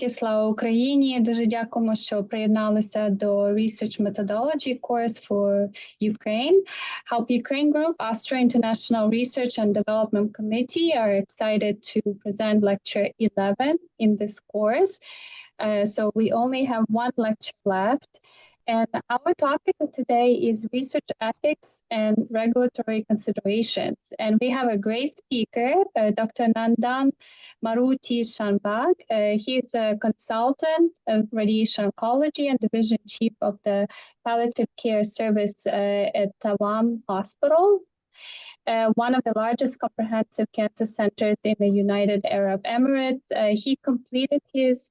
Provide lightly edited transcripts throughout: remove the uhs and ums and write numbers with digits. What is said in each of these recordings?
Слава Україні. Дуже дякуємо, що приєдналися до Research Methodology course for Ukraine. Help Ukraine Group, Austria International Research and Development Committee are excited to present lecture 11 in this course. So we only have one lecture left. And our topic of today is research ethics and regulatory considerations. And we have a great speaker, Dr. Nandan Shanbhag. He is a consultant of radiation oncology and division chief of the palliative care service at Tawam Hospital, one of the largest comprehensive cancer centers in the United Arab Emirates. He completed his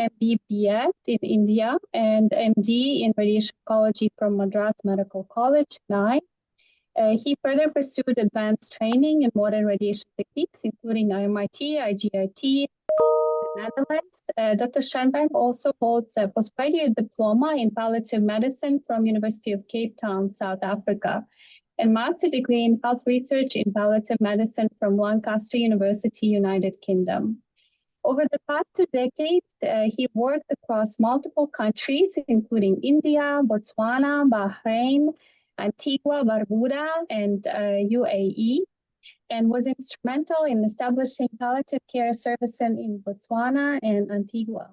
MBBS in India and MD in radiation oncology from Madras Medical College, Chennai. He further pursued advanced training in modern radiation techniques, including IMIT, IGIT, the Netherlands. Dr. Shanbhag also holds a postgraduate diploma in palliative medicine from University of Cape Town, South Africa, and master degree in health research in palliative medicine from Lancaster University, United Kingdom. Over the past 2 decades, he worked across multiple countries, including India, Botswana, Bahrain, Antigua, Barbuda, and UAE, and was instrumental in establishing palliative care services in Botswana and Antigua.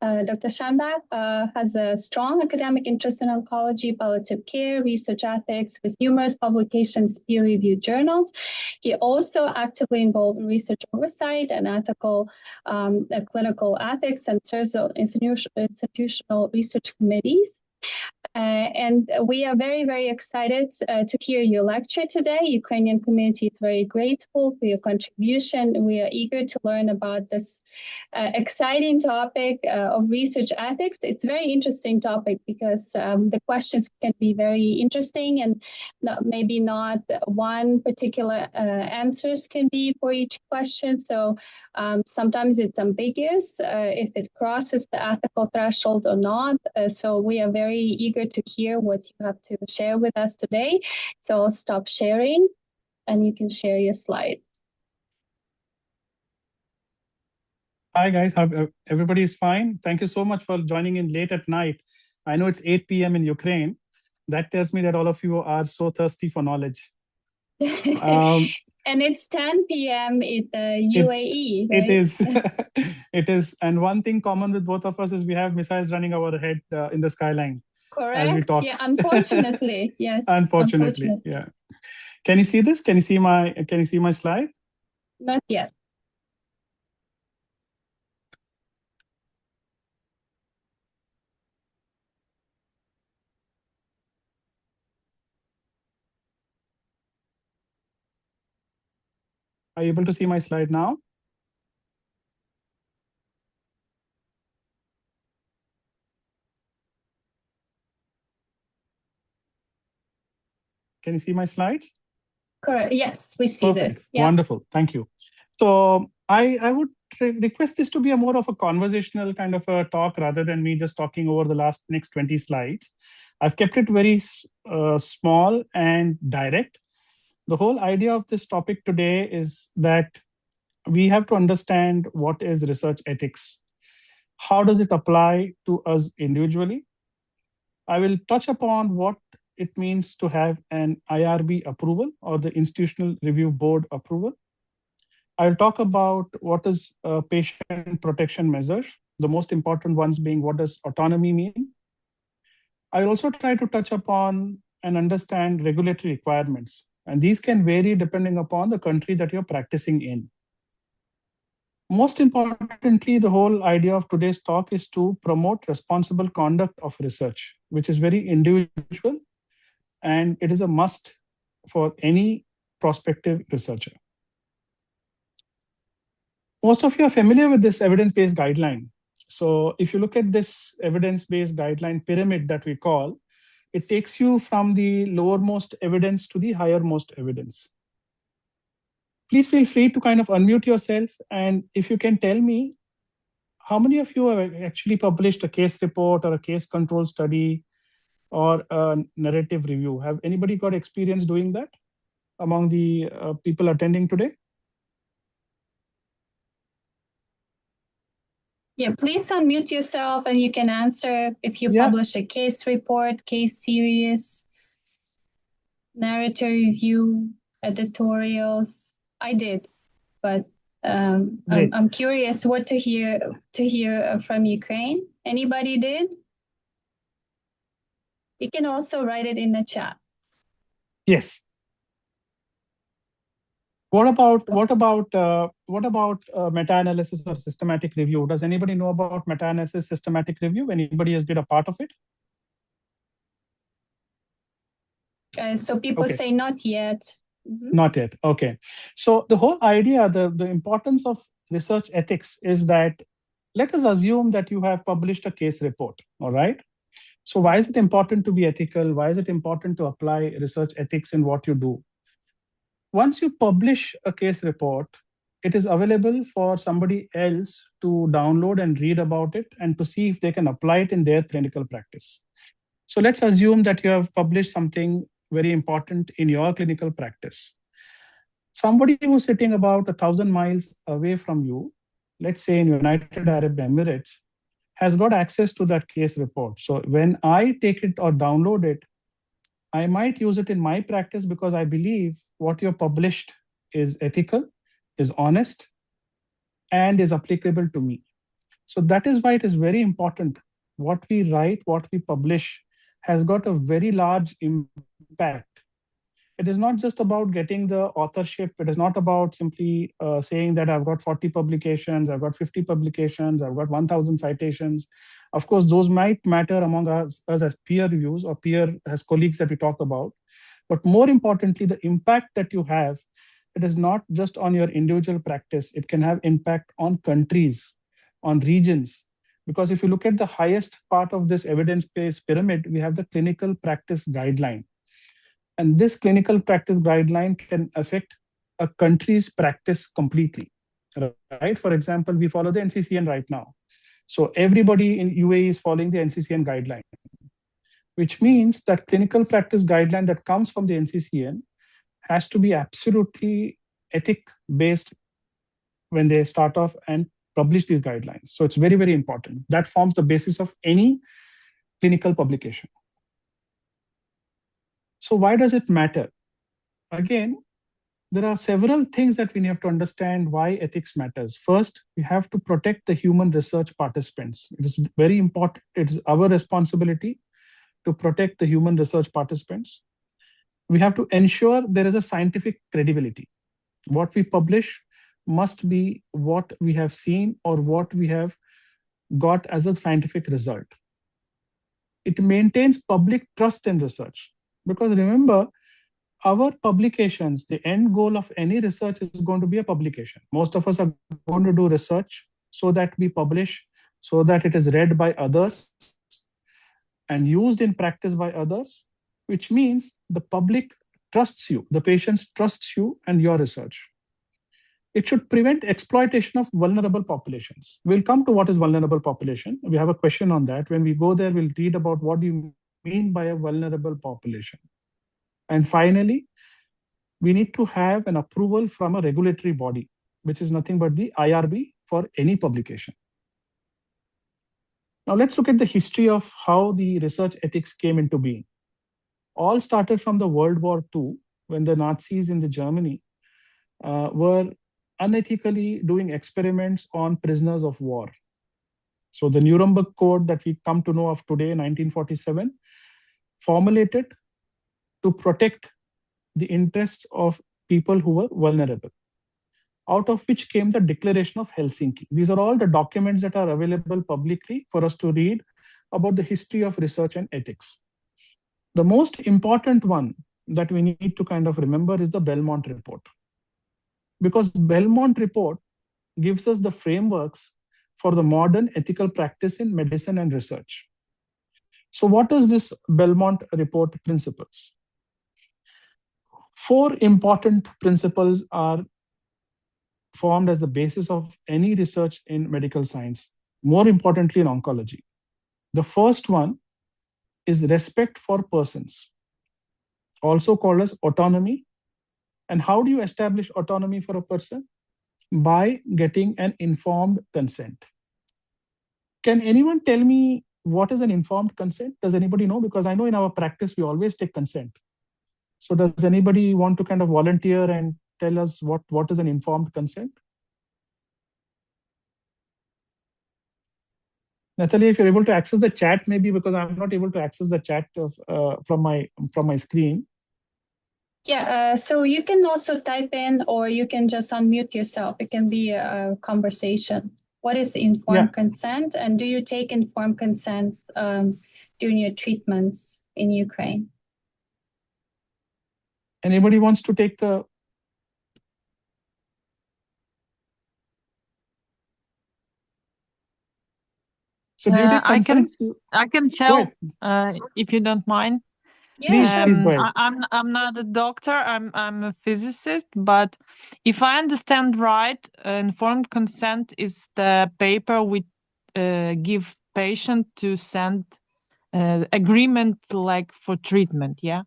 Dr. Shanbhag has a strong academic interest in oncology, palliative care, research ethics, with numerous publications, peer-reviewed journals. He also actively involved in research oversight and ethical clinical ethics and serves on institutional research committees. And we are very, very excited to hear your lecture today. Ukrainian community is very grateful for your contribution. We are eager to learn about this exciting topic of research ethics. It's a very interesting topic because the questions can be very interesting and maybe not one particular answers can be for each question. So sometimes it's ambiguous if it crosses the ethical threshold or not. So we are very eager to hear what you have to share with us today. So I'll stop sharing and you can share your slides. Hi guys, everybody is fine. Thank you so much for joining in late at night. I know it's 8 p.m. in Ukraine. That tells me that all of you are so thirsty for knowledge. And it's 10 p.m. in the UAE, right? It is. It is. And one thing common with both of us is we have missiles running overhead in the skyline. Correct. As we talk. Yeah, unfortunately, yes. Unfortunately, yeah. Can you see this? Can you see my slide? Not yet. Are you able to see my slide now? Can you see my slides? Correct. Yes, we see Perfect. this. Yeah. Wonderful. Thank you. So I would request this to be a more of a conversational kind of a talk rather than me just talking over the next 20 slides. I've kept it very small and direct. The whole idea of this topic today is that we have to understand what is research ethics. How does it apply to us individually? I will touch upon what it means to have an IRB approval or the Institutional Review Board approval. I'll talk about what is patient protection measures, the most important ones being what does autonomy mean. I'll also try to touch upon and understand regulatory requirements, and these can vary depending upon the country that you're practicing in. Most importantly, the whole idea of today's talk is to promote responsible conduct of research, which is very individual, and it is a must for any prospective researcher. Most of you are familiar with this evidence-based guideline. So if you look at this evidence-based guideline pyramid that we call, it takes you from the lowermost evidence to the highermost evidence. Please feel free to kind of unmute yourself. And if you can tell me, how many of you have actually published a case report or a case control study or a narrative review? Have anybody got experience doing that among the people attending today? Yeah, please unmute yourself and you can answer if you Yeah. publish a case report, case series, narrative review, editorials. I did, but Great. I'm curious what to hear from Ukraine. Anybody did? You can also write it in the chat. Yes. What about meta-analysis or systematic review? Does anybody know about meta-analysis, systematic review? Anybody has been a part of it? So people Okay. say not yet. Mm-hmm. Not yet. Okay. So the whole idea, the importance of research ethics is that, let us assume that you have published a case report. All right. So why is it important to be ethical? Why is it important to apply research ethics in what you do? Once you publish a case report, it is available for somebody else to download and read about it and to see if they can apply it in their clinical practice. So let's assume that you have published something very important in your clinical practice. Somebody who's sitting about 1,000 miles away from you, let's say in United Arab Emirates, has got access to that case report. So when I take it or download it, I might use it in my practice because I believe what you published is ethical, is honest, and is applicable to me. So that is why it is very important. What we write, what we publish has got a very large impact. It is not just about getting the authorship. It is not about simply saying that I've got 40 publications, I've got 50 publications, I've got 1,000 citations. Of course, those might matter among us as peer reviews or peer as colleagues that we talk about. But more importantly, the impact that you have, it is not just on your individual practice. It can have impact on countries, on regions. Because if you look at the highest part of this evidence-based pyramid, we have the clinical practice guideline. And this clinical practice guideline can affect a country's practice completely, right? For example, we follow the NCCN right now. So everybody in UAE is following the NCCN guideline, which means that clinical practice guideline that comes from the NCCN has to be absolutely ethic-based when they start off and publish these guidelines. So it's very, very important. That forms the basis of any clinical publication. So why does it matter? Again, there are several things that we have to understand why ethics matters. First, we have to protect the human research participants. It is very important. It is our responsibility to protect the human research participants. We have to ensure there is a scientific credibility. What we publish must be what we have seen or what we have got as a scientific result. It maintains public trust in research. Because remember, our publications, the end goal of any research is going to be a publication. Most of us are going to do research so that we publish, so that it is read by others and used in practice by others, which means the public trusts you, the patients trusts you and your research. It should prevent exploitation of vulnerable populations. We'll come to what is vulnerable population. We have a question on that. When we go there, we'll read about what do you mean by a vulnerable population. And finally, we need to have an approval from a regulatory body, which is nothing but the IRB for any publication. Now let's look at the history of how the research ethics came into being. All started from the World War II, when the Nazis in the Germany were unethically doing experiments on prisoners of war. So the Nuremberg Code that we come to know of today, 1947, formulated to protect the interests of people who were vulnerable, out of which came the Declaration of Helsinki. These are all the documents that are available publicly for us to read about the history of research and ethics. The most important one that we need to kind of remember is the Belmont Report. Because Belmont Report gives us the frameworks for the modern ethical practice in medicine and research. So what is this Belmont Report principles? 4 important principles are formed as the basis of any research in medical science, more importantly in oncology. The first one is respect for persons, also called as autonomy. And how do you establish autonomy for a person? By getting an informed consent. Can anyone tell me what is an informed consent? Does anybody know? Because I know in our practice, we always take consent. So does anybody want to kind of volunteer and tell us what is an informed consent? Natalia, if you're able to access the chat, maybe, because I'm not able to access the chat from my screen. Yeah, so you can also type in, or you can just unmute yourself. It can be a conversation. What is informed consent, and do you take informed consent during your treatments in Ukraine? Anybody wants to take the... So do you take consent? I can tell if you don't mind. Yeah, please go ahead. I'm not a doctor. I'm a physicist, but if I understand right, informed consent is the paper we give patient to send agreement like for treatment. Yeah.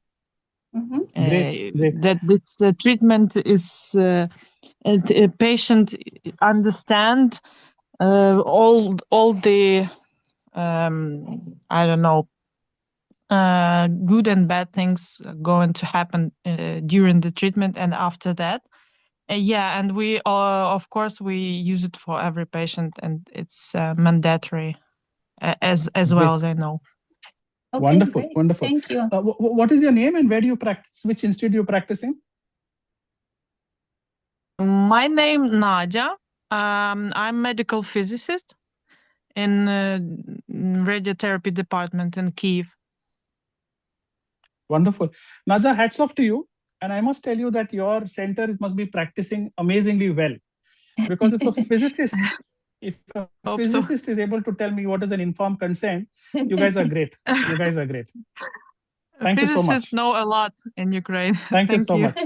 Mm-hmm. Great. That this treatment is a patient understand all the I don't know, good and bad things going to happen during the treatment and after that. Yeah, and we of course we use it for every patient, and it's mandatory as well as I know. Okay, wonderful, great. wonderful. Thank you. What is your name and where do you practice? Which institute you're practicing? My name Nadia. I'm medical physicist in radiotherapy department in Kyiv. Wonderful. Nadia, hats off to you. And I must tell you that your center must be practicing amazingly well. Because if a physicist is able to tell me what is an informed consent, you guys are great. You guys are great. Thank you so much. Physicists know a lot in Ukraine. Thank you so much.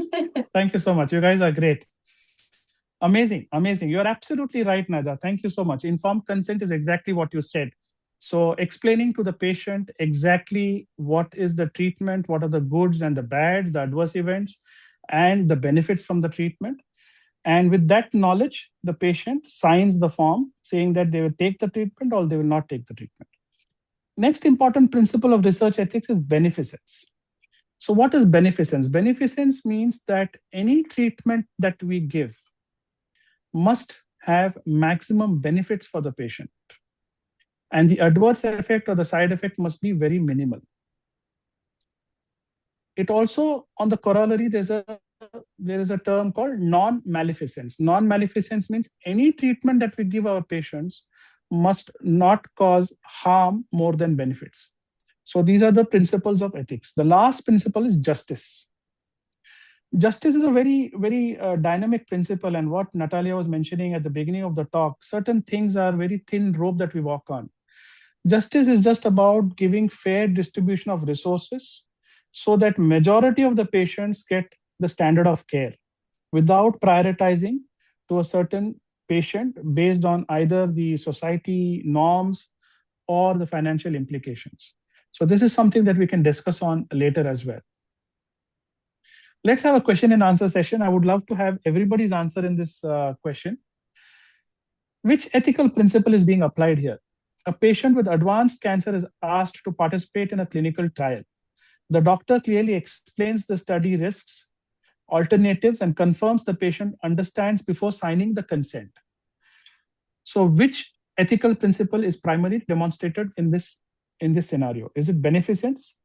Thank you so much. You guys are great. Amazing, amazing. You're absolutely right, Naja. Thank you so much. Informed consent is exactly what you said. So explaining to the patient exactly what is the treatment, what are the goods and the bads, the adverse events, and the benefits from the treatment. And with that knowledge, the patient signs the form saying that they will take the treatment or they will not take the treatment. Next important principle of research ethics is beneficence. So what is beneficence? Beneficence means that any treatment that we give must have maximum benefits for the patient. And the adverse effect or the side effect must be very minimal. It also, on the corollary, there is a term called non-maleficence. Non-maleficence means any treatment that we give our patients must not cause harm more than benefits. So these are the principles of ethics. The last principle is justice. Justice is a very, very dynamic principle. And what Natalia was mentioning at the beginning of the talk, certain things are very thin rope that we walk on. Justice is just about giving fair distribution of resources so that majority of the patients get the standard of care without prioritizing to a certain patient based on either the society norms or the financial implications. So this is something that we can discuss on later as well. Let's have a question and answer session. I would love to have everybody's answer in this question. Which ethical principle is being applied here? A patient with advanced cancer is asked to participate in a clinical trial. The doctor clearly explains the study risks, alternatives, and confirms the patient understands before signing the consent. So which ethical principle is primarily demonstrated in this scenario? Is it beneficence?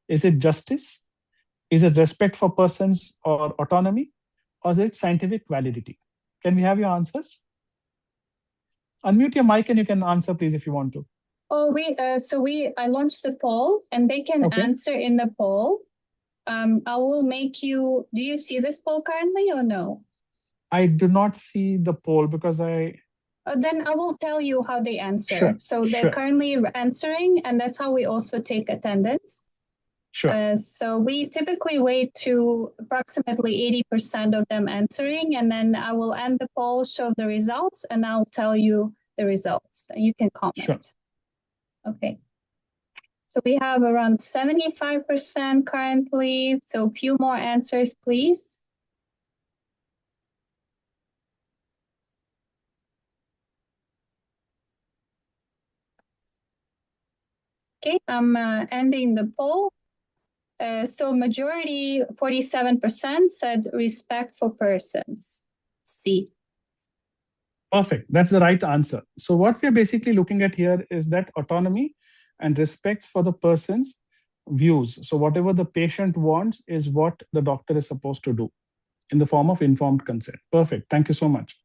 Is it justice? Is it respect for persons or autonomy? Or is it scientific validity? Can we have your answers? Unmute your mic and you can answer, please, if you want to. Oh, I launched the poll and they can answer in the poll. I will make you, do you see this poll currently or no? I do not see the poll because then I will tell you how they answer. Sure, so they're currently answering, and that's how we also take attendance. Sure. So we typically wait to approximately 80% of them answering, and then I will end the poll, show the results, and I'll tell you the results. And you can comment. Sure. Okay. So we have around 75% currently. So a few more answers, please. Okay, I'm ending the poll. So majority, 47% said respect for persons. C. Perfect. That's the right answer. So what we're basically looking at here is that autonomy and respect for the person's views. So whatever the patient wants is what the doctor is supposed to do in the form of informed consent. Perfect. Thank you so much.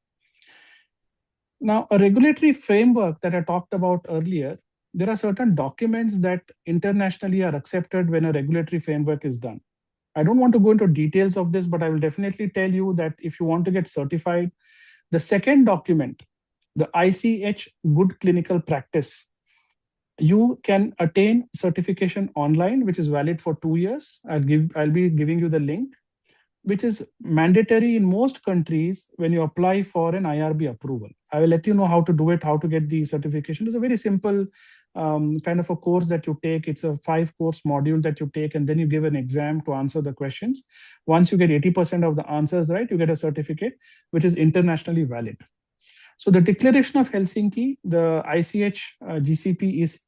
Now, a regulatory framework that I talked about earlier, there are certain documents that internationally are accepted when a regulatory framework is done. I don't want to go into details of this, but I will definitely tell you that if you want to get certified, the second document, the ICH Good Clinical Practice, you can attain certification online, which is valid for 2 years. I'll be giving you the link, which is mandatory in most countries when you apply for an IRB approval. I will let you know how to do it, how to get the certification. It's a very simple kind of a course that you take. It's a 5-course module that you take, and then you give an exam to answer the questions. Once you get 80% of the answers right, you get a certificate, which is internationally valid. So the Declaration of Helsinki, the ICH GCP E6,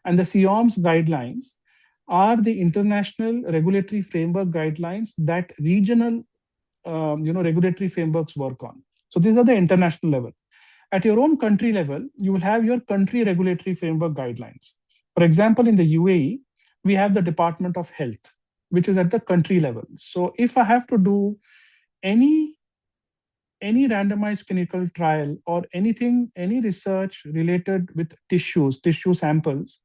and the CIOMS guidelines are the international regulatory framework guidelines that regional regulatory frameworks work on. So these are the international level. At your own country level, you will have your country regulatory framework guidelines. For example, in the UAE, we have the Department of Health, which is at the country level. So if I have to do any randomized clinical trial or any research related with tissue samples,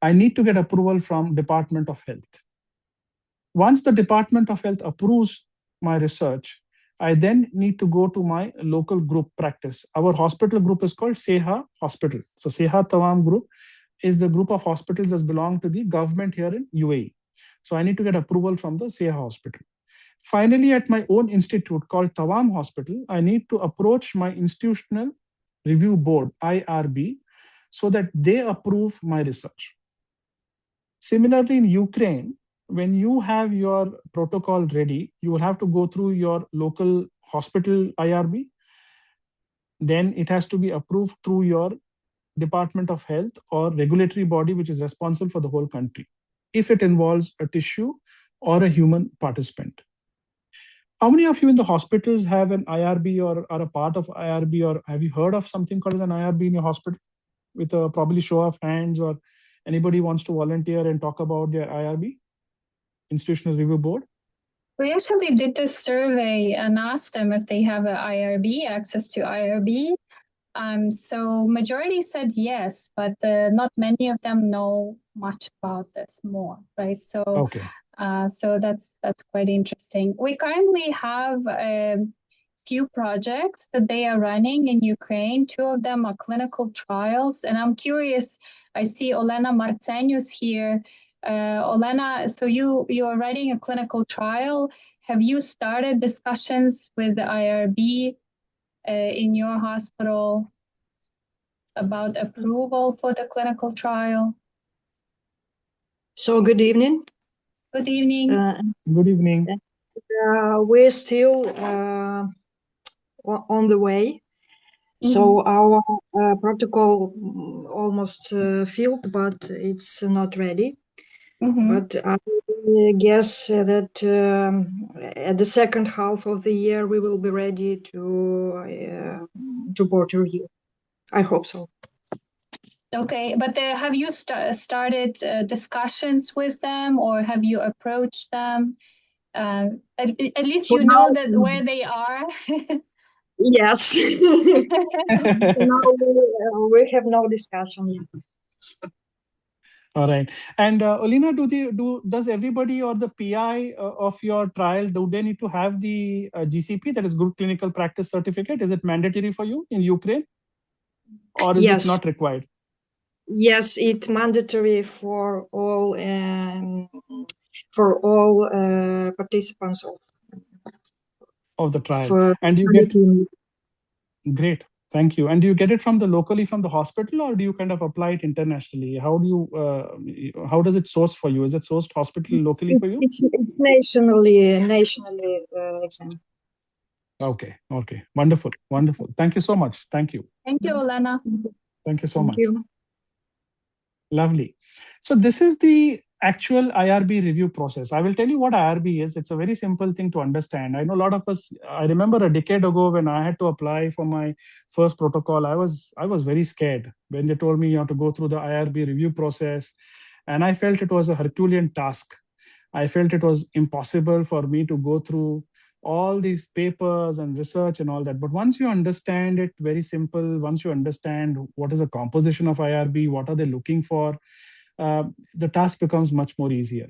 I need to get approval from Department of Health. Once the Department of Health approves my research, I then need to go to my local group practice. Our hospital group is called SEHA Hospital. So SEHA Tawam Group is the group of hospitals that belong to the government here in UAE. So I need to get approval from the SEHA Hospital. Finally, at my own institute called Tawam Hospital, I need to approach my institutional review board, IRB, so that they approve my research. Similarly, in Ukraine, when you have your protocol ready, you will have to go through your local hospital IRB. Then it has to be approved through your Department of Health or regulatory body, which is responsible for the whole country, if it involves a tissue or a human participant. How many of you in the hospitals have an IRB or are a part of IRB, or have you heard of something called as an IRB in your hospital? With a probably show of hands, or anybody wants to volunteer and talk about their IRB, Institutional Review Board? We actually did this survey and asked them if they have an IRB, access to IRB. So majority said yes, but not many of them know much about this more, right? So Okay. So that's quite interesting. We currently have a few projects that they are running in Ukraine. 2 of them are clinical trials, and I'm curious. I see Olena Martsenius here. Olena, so you are running a clinical trial. Have you started discussions with the IRB in your hospital about approval for the clinical trial? So good evening. Good evening. Good evening. We're still on the way. So our protocol almost filled, but it's not ready. But I guess that at the second half of the year we will be ready to board review. I hope so. Okay, but have you started discussions with them, or have you approached them? At least you know that where they are. Yes. Now we have no discussion yet. All right. And Olena, does everybody or the PI of your trial, do they need to have the GCP, that is Good Clinical Practice Certificate? Is it mandatory for you in Ukraine, or is it not required? Yes, it's mandatory for all participants of the trial. And you get great. Thank you. And do you get it from the hospital, or do you kind of apply it internationally? How does it source for you? Is it sourced hospital locally for you? It's nationally exam. Okay. Wonderful. Thank you so much. Thank you. Thank you, Olena. Thank you so much. You. Lovely. So this is the actual IRB review process. I will tell you what IRB is. It's a very simple thing to understand. I know a lot of us, I remember a decade ago when I had to apply for my first protocol, I was very scared when they told me you have to go through the IRB review process. And I felt it was a Herculean task. I felt it was impossible for me to go through all these papers and research and all that. But once you understand it, very simple, once you understand what is the composition of IRB, what are they looking for, the task becomes much more easier.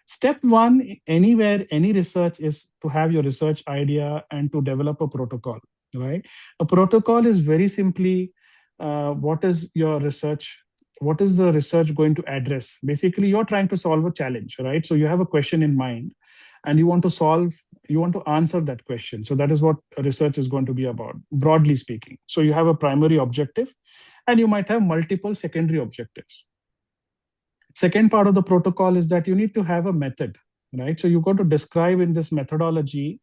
Step one, anywhere, any research, is to have your research idea and to develop a protocol, right? A protocol is very simply what is your research, what is the research going to address? Basically, you're trying to solve a challenge, right? So you have a question in mind and you want to answer that question. So that is what research is going to be about, broadly speaking. So you have a primary objective and you might have multiple secondary objectives. Second part of the protocol is that you need to have a method, right? So you've got to describe in this methodology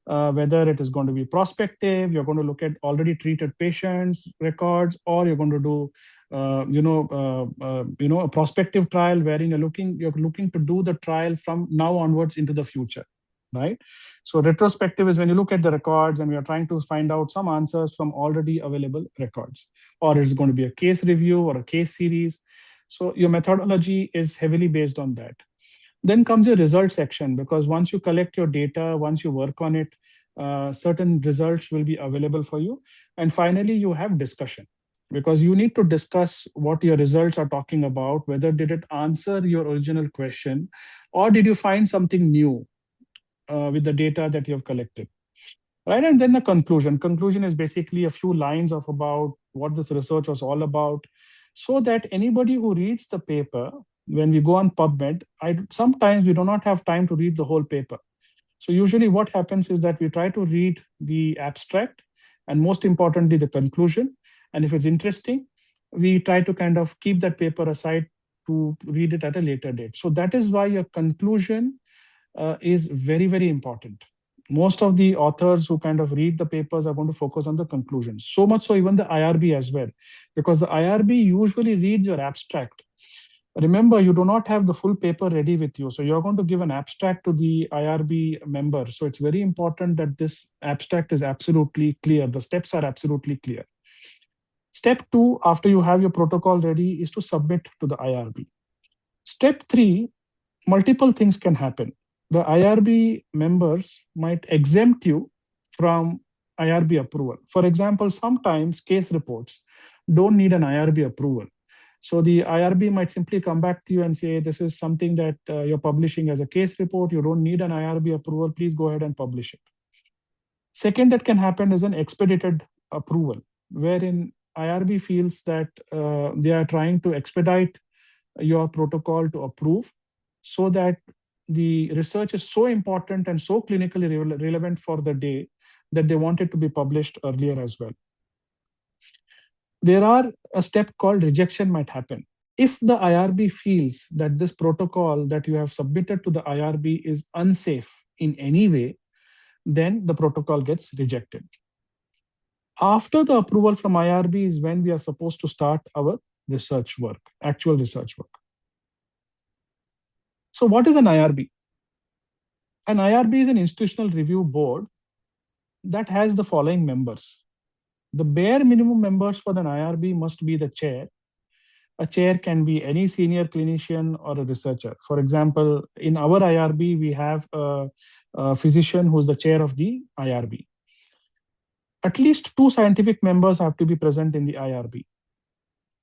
whether it is going to be prospective, you're going to look at already treated patients' records, or you're going to do, a prospective trial wherein you're looking to do the trial from now onwards into the future, right? So retrospective is when you look at the records and we are trying to find out some answers from already available records, or it's going to be a case review or a case series. So your methodology is heavily based on that. Then comes your result section, because once you collect your data, once you work on it, certain results will be available for you. And finally, you have discussion, because you need to discuss what your results are talking about, whether did it answer your original question, or did you find something new with the data that you have collected. Right, and then the conclusion. Conclusion is basically a few lines of about what this research was all about, so that anybody who reads the paper, when we go on PubMed, sometimes we do not have time to read the whole paper. So usually what happens is that we try to read the abstract and most importantly, the conclusion. And if it's interesting, we try to kind of keep that paper aside to read it at a later date. So that is why your conclusion is very, very important. Most of the authors who kind of read the papers are going to focus on the conclusions. So much so even the IRB as well, because the IRB usually reads your abstract. Remember, you do not have the full paper ready with you. So you're going to give an abstract to the IRB member. So it's very important that this abstract is absolutely clear. The steps are absolutely clear. Step 2, after you have your protocol ready, is to submit to the IRB. Step 3, multiple things can happen. The IRB members might exempt you from IRB approval. For example, sometimes case reports don't need an IRB approval. So the IRB might simply come back to you and say, this is something that you're publishing as a case report. You don't need an IRB approval. Please go ahead and publish it. Second that can happen is an expedited approval, wherein IRB feels that they are trying to expedite your protocol to approve, so that the research is so important and so clinically relevant for the day that they want it to be published earlier as well. There are a step called rejection might happen. If the IRB feels that this protocol that you have submitted to the IRB is unsafe in any way, then the protocol gets rejected. After the approval from IRB is when we are supposed to start our research work, actual research work. So what is an IRB? An IRB is an institutional review board that has the following members. The bare minimum members for an IRB must be the chair. A chair can be any senior clinician or a researcher. For example, in our IRB, we have a physician who's the chair of the IRB. At least 2 scientific members have to be present in the IRB.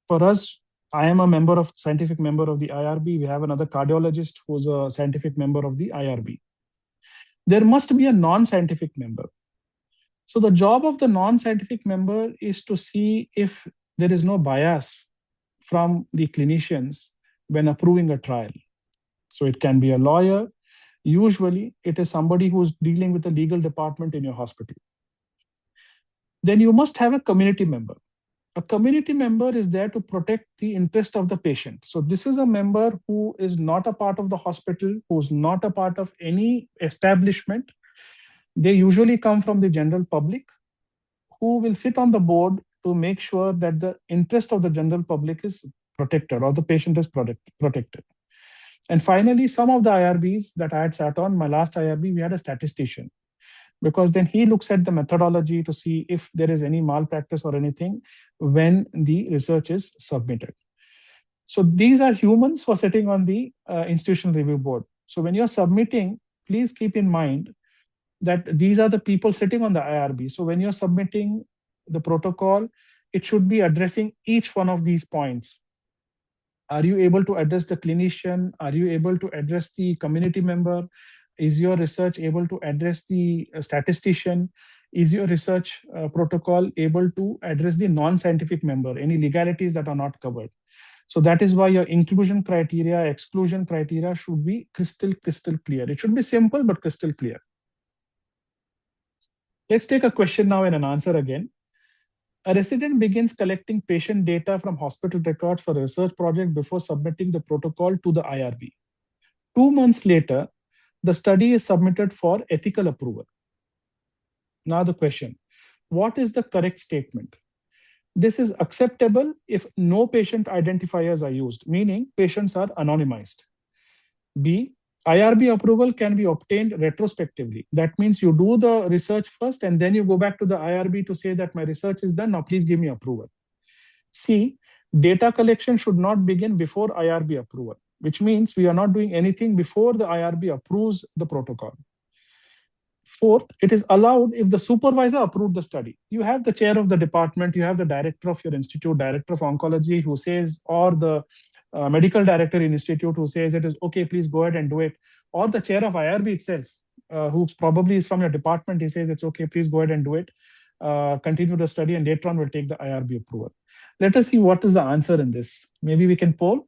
For us, I am a scientific member of the IRB. We have another cardiologist who's a scientific member of the IRB. There must be a non-scientific member. So the job of the non-scientific member is to see if there is no bias from the clinicians when approving a trial. So it can be a lawyer. Usually it is somebody who's dealing with the legal department in your hospital. Then you must have a community member. A community member is there to protect the interest of the patient. So this is a member who is not a part of the hospital, who's not a part of any establishment. They usually come from the general public, who will sit on the board to make sure that the interest of the general public is protected or the patient is protected. And finally, some of the IRBs that I had sat on, my last IRB, we had a statistician, because then he looks at the methodology to see if there is any malpractice or anything when the research is submitted. So these are humans who are sitting on the institutional review board. So when you're submitting, please keep in mind that these are the people sitting on the IRB. So when you're submitting the protocol, it should be addressing each one of these points. Are you able to address the clinician? Are you able to address the community member? Is your research able to address the statistician? Is your research protocol able to address the non-scientific member, any legalities that are not covered? So that is why your inclusion criteria, exclusion criteria should be crystal clear. It should be simple, but crystal clear. Let's take a question now and an answer again. A resident begins collecting patient data from hospital records for a research project before submitting the protocol to the IRB. 2 months later, the study is submitted for ethical approval. Now the question, what is the correct statement? This is acceptable if no patient identifiers are used, meaning patients are anonymized. B, IRB approval can be obtained retrospectively. That means you do the research first and then you go back to the IRB to say that my research is done, now please give me approval. C, data collection should not begin before IRB approval, which means we are not doing anything before the IRB approves the protocol. Fourth, it is allowed if the supervisor approved the study. You have the chair of the department, you have the director of your institute, director of oncology who says, or the medical director in institute who says it is okay, please go ahead and do it. Or the chair of IRB itself, who probably is from your department, he says it's okay, please go ahead and do it. Continue the study and later on we'll take the IRB approval. Let us see what is the answer in this. Maybe we can poll.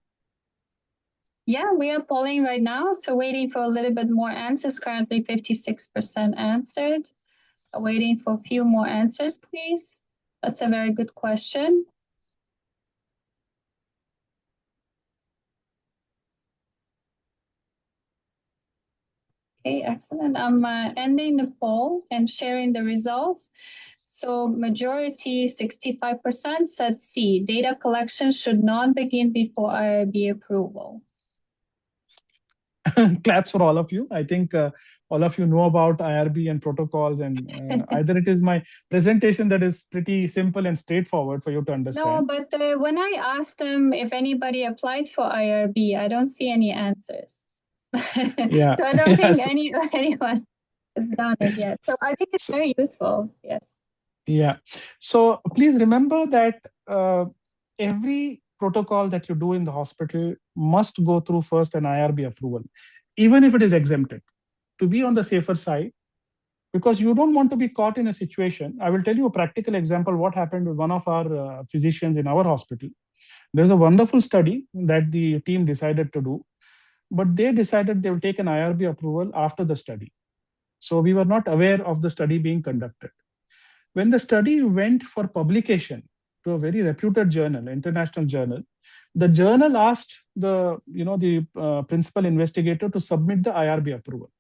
Yeah, we are polling right now, so waiting for a little bit more answers. Currently 56% answered. Waiting for a few more answers, please. That's a very good question. Okay, excellent. I'm ending the poll and sharing the results. So majority, 65% said C, data collection should not begin before IRB approval. Claps for all of you. I think all of you know about IRB and protocols, and either it is my presentation that is pretty simple and straightforward for you to understand. No, but when I asked them if anybody applied for IRB, I don't see any answers. Yeah. So I don't think anyone has done it yet. So I think it's very useful. Yes. Yeah. So please remember that every protocol that you do in the hospital must go through first an IRB approval, even if it is exempted, to be on the safer side, because you don't want to be caught in a situation. I will tell you a practical example what happened with one of our physicians in our hospital. There's a wonderful study that the team decided to do, but they decided they will take an IRB approval after the study. So we were not aware of the study being conducted. When the study went for publication to a very reputed journal, international journal, the journal asked the principal investigator to submit the IRB approval.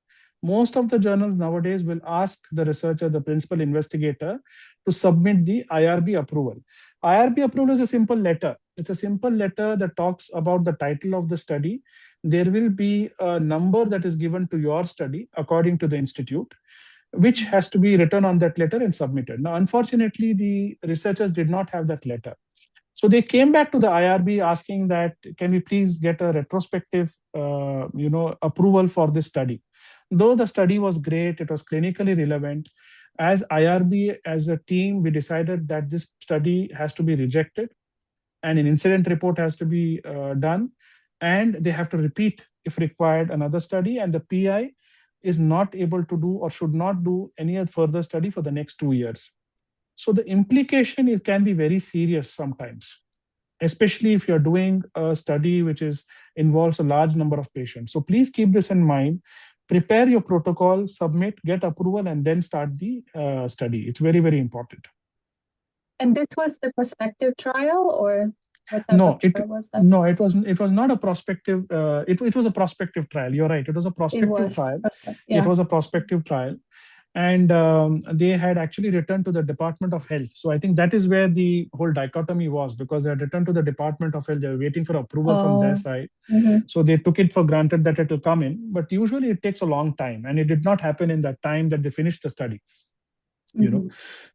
Most of the journals nowadays will ask the researcher, the principal investigator, to submit the IRB approval. IRB approval is a simple letter. It's a simple letter that talks about the title of the study. There will be a number that is given to your study according to the institute, which has to be written on that letter and submitted. Now, unfortunately, the researchers did not have that letter. So they came back to the IRB asking that, can we please get a retrospective approval for this study? Though the study was great, it was clinically relevant. As IRB, as a team, we decided that this study has to be rejected and an incident report has to be done. And they have to repeat, if required, another study. And the PI is not able to do or should not do any further study for the next 2 years. So the implication can be very serious sometimes, especially if you're doing a study which involves a large number of patients. So please keep this in mind. Prepare your protocol, submit, get approval, and then start the study. It's very, very important. And this was the prospective trial, or what type No, of trial was that? No, it was not a prospective. It was a prospective trial. You're right. It was a prospective trial. Yeah. It was a prospective trial. And they had actually returned to the Department of Health. So I think that is where the whole dichotomy was, because they had returned to the Department of Health. They were waiting for approval from their side. So they took it for granted that it will come in, but usually it takes a long time, and it did not happen in that time that they finished the study.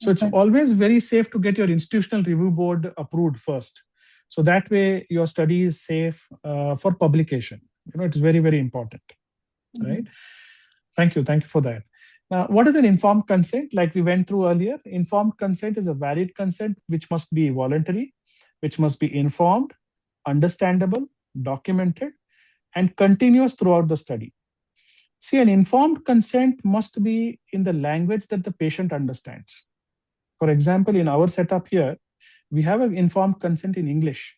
So it's always very safe to get your institutional review board approved first. So that way your study is safe for publication. It's very, very important, right? Thank you for that. Now, what is an informed consent? Like we went through earlier, informed consent is a valid consent which must be voluntary, which must be informed, understandable, documented, and continuous throughout the study. See, an informed consent must be in the language that the patient understands. For example, in our setup here, we have an informed consent in English,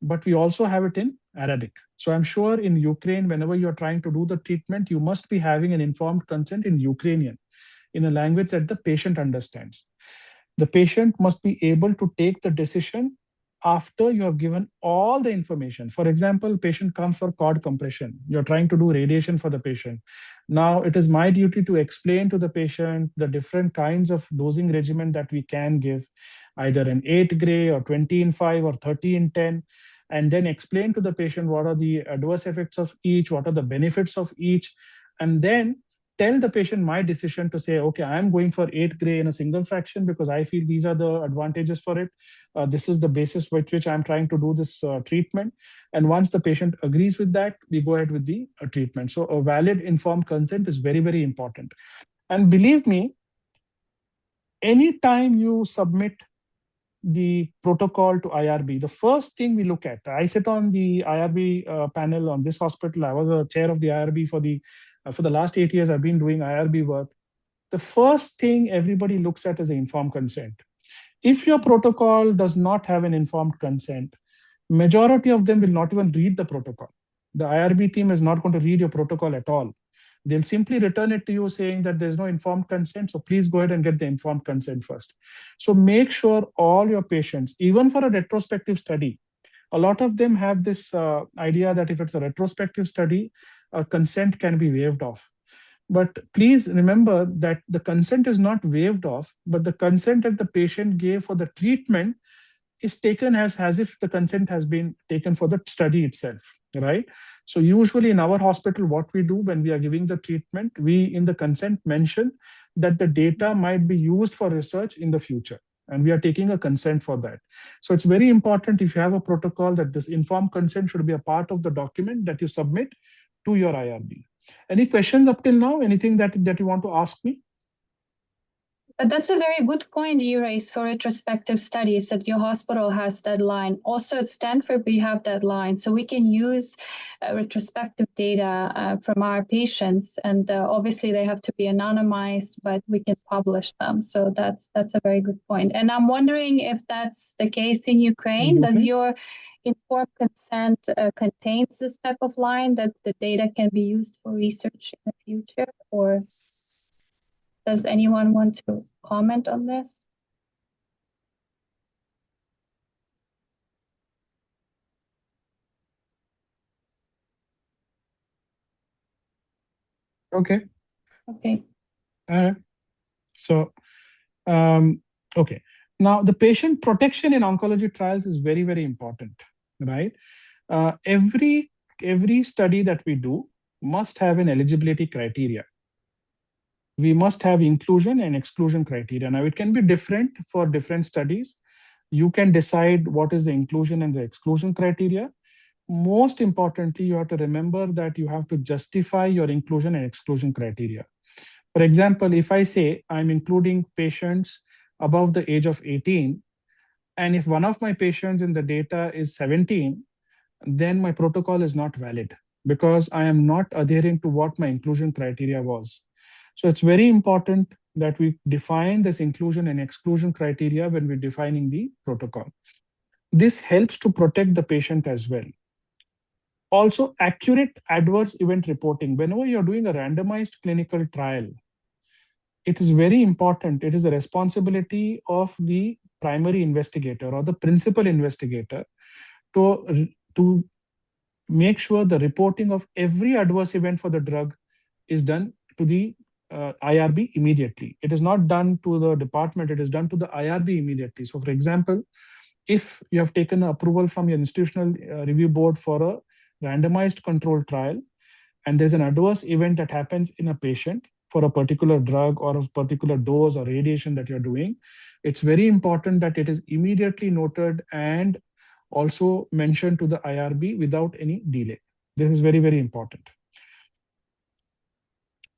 but we also have it in Arabic. So I'm sure in Ukraine, whenever you're trying to do the treatment, you must be having an informed consent in Ukrainian, in a language that the patient understands. The patient must be able to take the decision after you have given all the information. For example, patient comes for cord compression. You're trying to do radiation for the patient. Now, it is my duty to explain to the patient the different kinds of dosing regimen that we can give, either an 8 gray or 20 in 5 or 30 in 10, and then explain to the patient what are the adverse effects of each, what are the benefits of each, and then tell the patient my decision to say, okay, I'm going for 8 gray in a single fraction because I feel these are the advantages for it. This is the basis with which I'm trying to do this treatment. And once the patient agrees with that, we go ahead with the treatment. So a valid informed consent is very, very important. And believe me, anytime you submit the protocol to IRB, the first thing we look at, I sit on the IRB panel on this hospital. I was a chair of the IRB for the last 8 years. I've been doing IRB work. The first thing everybody looks at is the informed consent. If your protocol does not have an informed consent, majority of them will not even read the protocol. The IRB team is not going to read your protocol at all. They'll simply return it to you saying that there's no informed consent. So please go ahead and get the informed consent first. So make sure all your patients, even for a retrospective study, a lot of them have this idea that if it's a retrospective study, consent can be waived off. But please remember that the consent is not waived off, but the consent that the patient gave for the treatment is taken as if the consent has been taken for the study itself, right? So usually in our hospital, what we do when we are giving the treatment, we in the consent mention that the data might be used for research in the future. And we are taking a consent for that. So it's very important if you have a protocol that this informed consent should be a part of the document that you submit to your IRB. Any questions up till now? Anything that you want to ask me? That's a very good point you raised for retrospective studies, that your hospital has that line. Also at Stanford, we have that line. So we can use retrospective data from our patients. And obviously they have to be anonymized, but we can publish them. So that's a very good point. And I'm wondering if that's the case in Ukraine. Does your informed consent contains this type of line that the data can be used for research in the future? Or does anyone want to comment on this? Okay. Okay. So, okay. Now, the patient protection in oncology trials is very, very important, right? Every study that we do must have an eligibility criteria. We must have inclusion and exclusion criteria. Now, it can be different for different studies. You can decide what is the inclusion and the exclusion criteria. Most importantly, you have to remember that you have to justify your inclusion and exclusion criteria. For example, if I say I'm including patients above the age of 18, and if one of my patients in the data is 17, then my protocol is not valid because I am not adhering to what my inclusion criteria was. So it's very important that we define this inclusion and exclusion criteria when we're defining the protocol. This helps to protect the patient as well. Also, accurate adverse event reporting. Whenever you're doing a randomized clinical trial, it is very important. It is the responsibility of the primary investigator or the principal investigator to make sure the reporting of every adverse event for the drug is done to the IRB immediately. It is not done to the department, it is done to the IRB immediately. So for example, if you have taken approval from your institutional review board for a randomized controlled trial, and there's an adverse event that happens in a patient for a particular drug or a particular dose or radiation that you're doing, it's very important that it is immediately noted and also mentioned to the IRB without any delay. This is very, very important.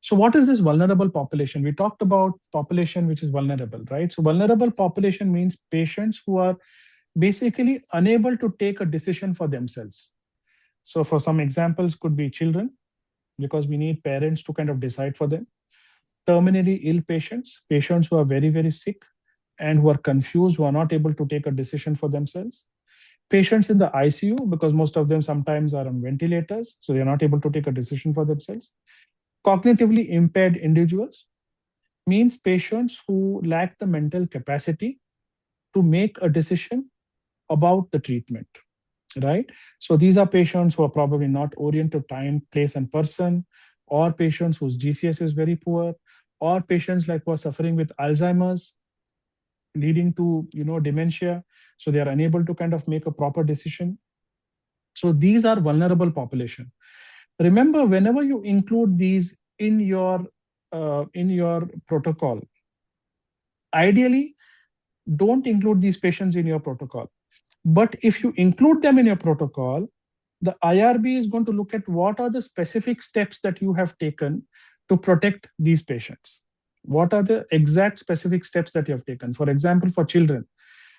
So what is this vulnerable population? We talked about population which is vulnerable, right? So vulnerable population means patients who are basically unable to take a decision for themselves. So for some examples could be children, because we need parents to kind of decide for them. Terminally ill patients, patients who are very, very sick and who are confused, who are not able to take a decision for themselves. Patients in the ICU, because most of them sometimes are on ventilators, so they're not able to take a decision for themselves. Cognitively impaired individuals means patients who lack the mental capacity to make a decision about the treatment, right? So these are patients who are probably not oriented to time, place, and person, or patients whose GCS is very poor, or patients like who are suffering with Alzheimer's, leading to dementia, so they are unable to kind of make a proper decision. So these are vulnerable population. Remember, whenever you include these in your protocol, ideally don't include these patients in your protocol. But if you include them in your protocol, the IRB is going to look at what are the specific steps that you have taken to protect these patients. What are the exact specific steps that you have taken? For example, for children,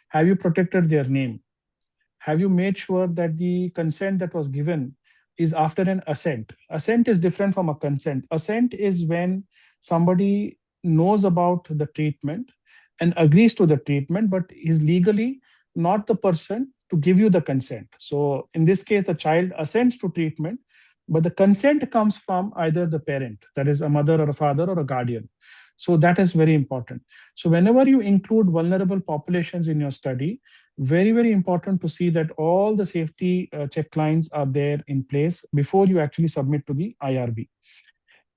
have you protected their name? Have you made sure that the consent that was given is after an assent? Assent is different from a consent. Assent is when somebody knows about the treatment and agrees to the treatment, but is legally not the person to give you the consent. So in this case, the child assents to treatment, but the consent comes from either the parent, that is a mother or a father or a guardian. So that is very important. So whenever you include vulnerable populations in your study, very, very important to see that all the safety check lines are there in place before you actually submit to the IRB.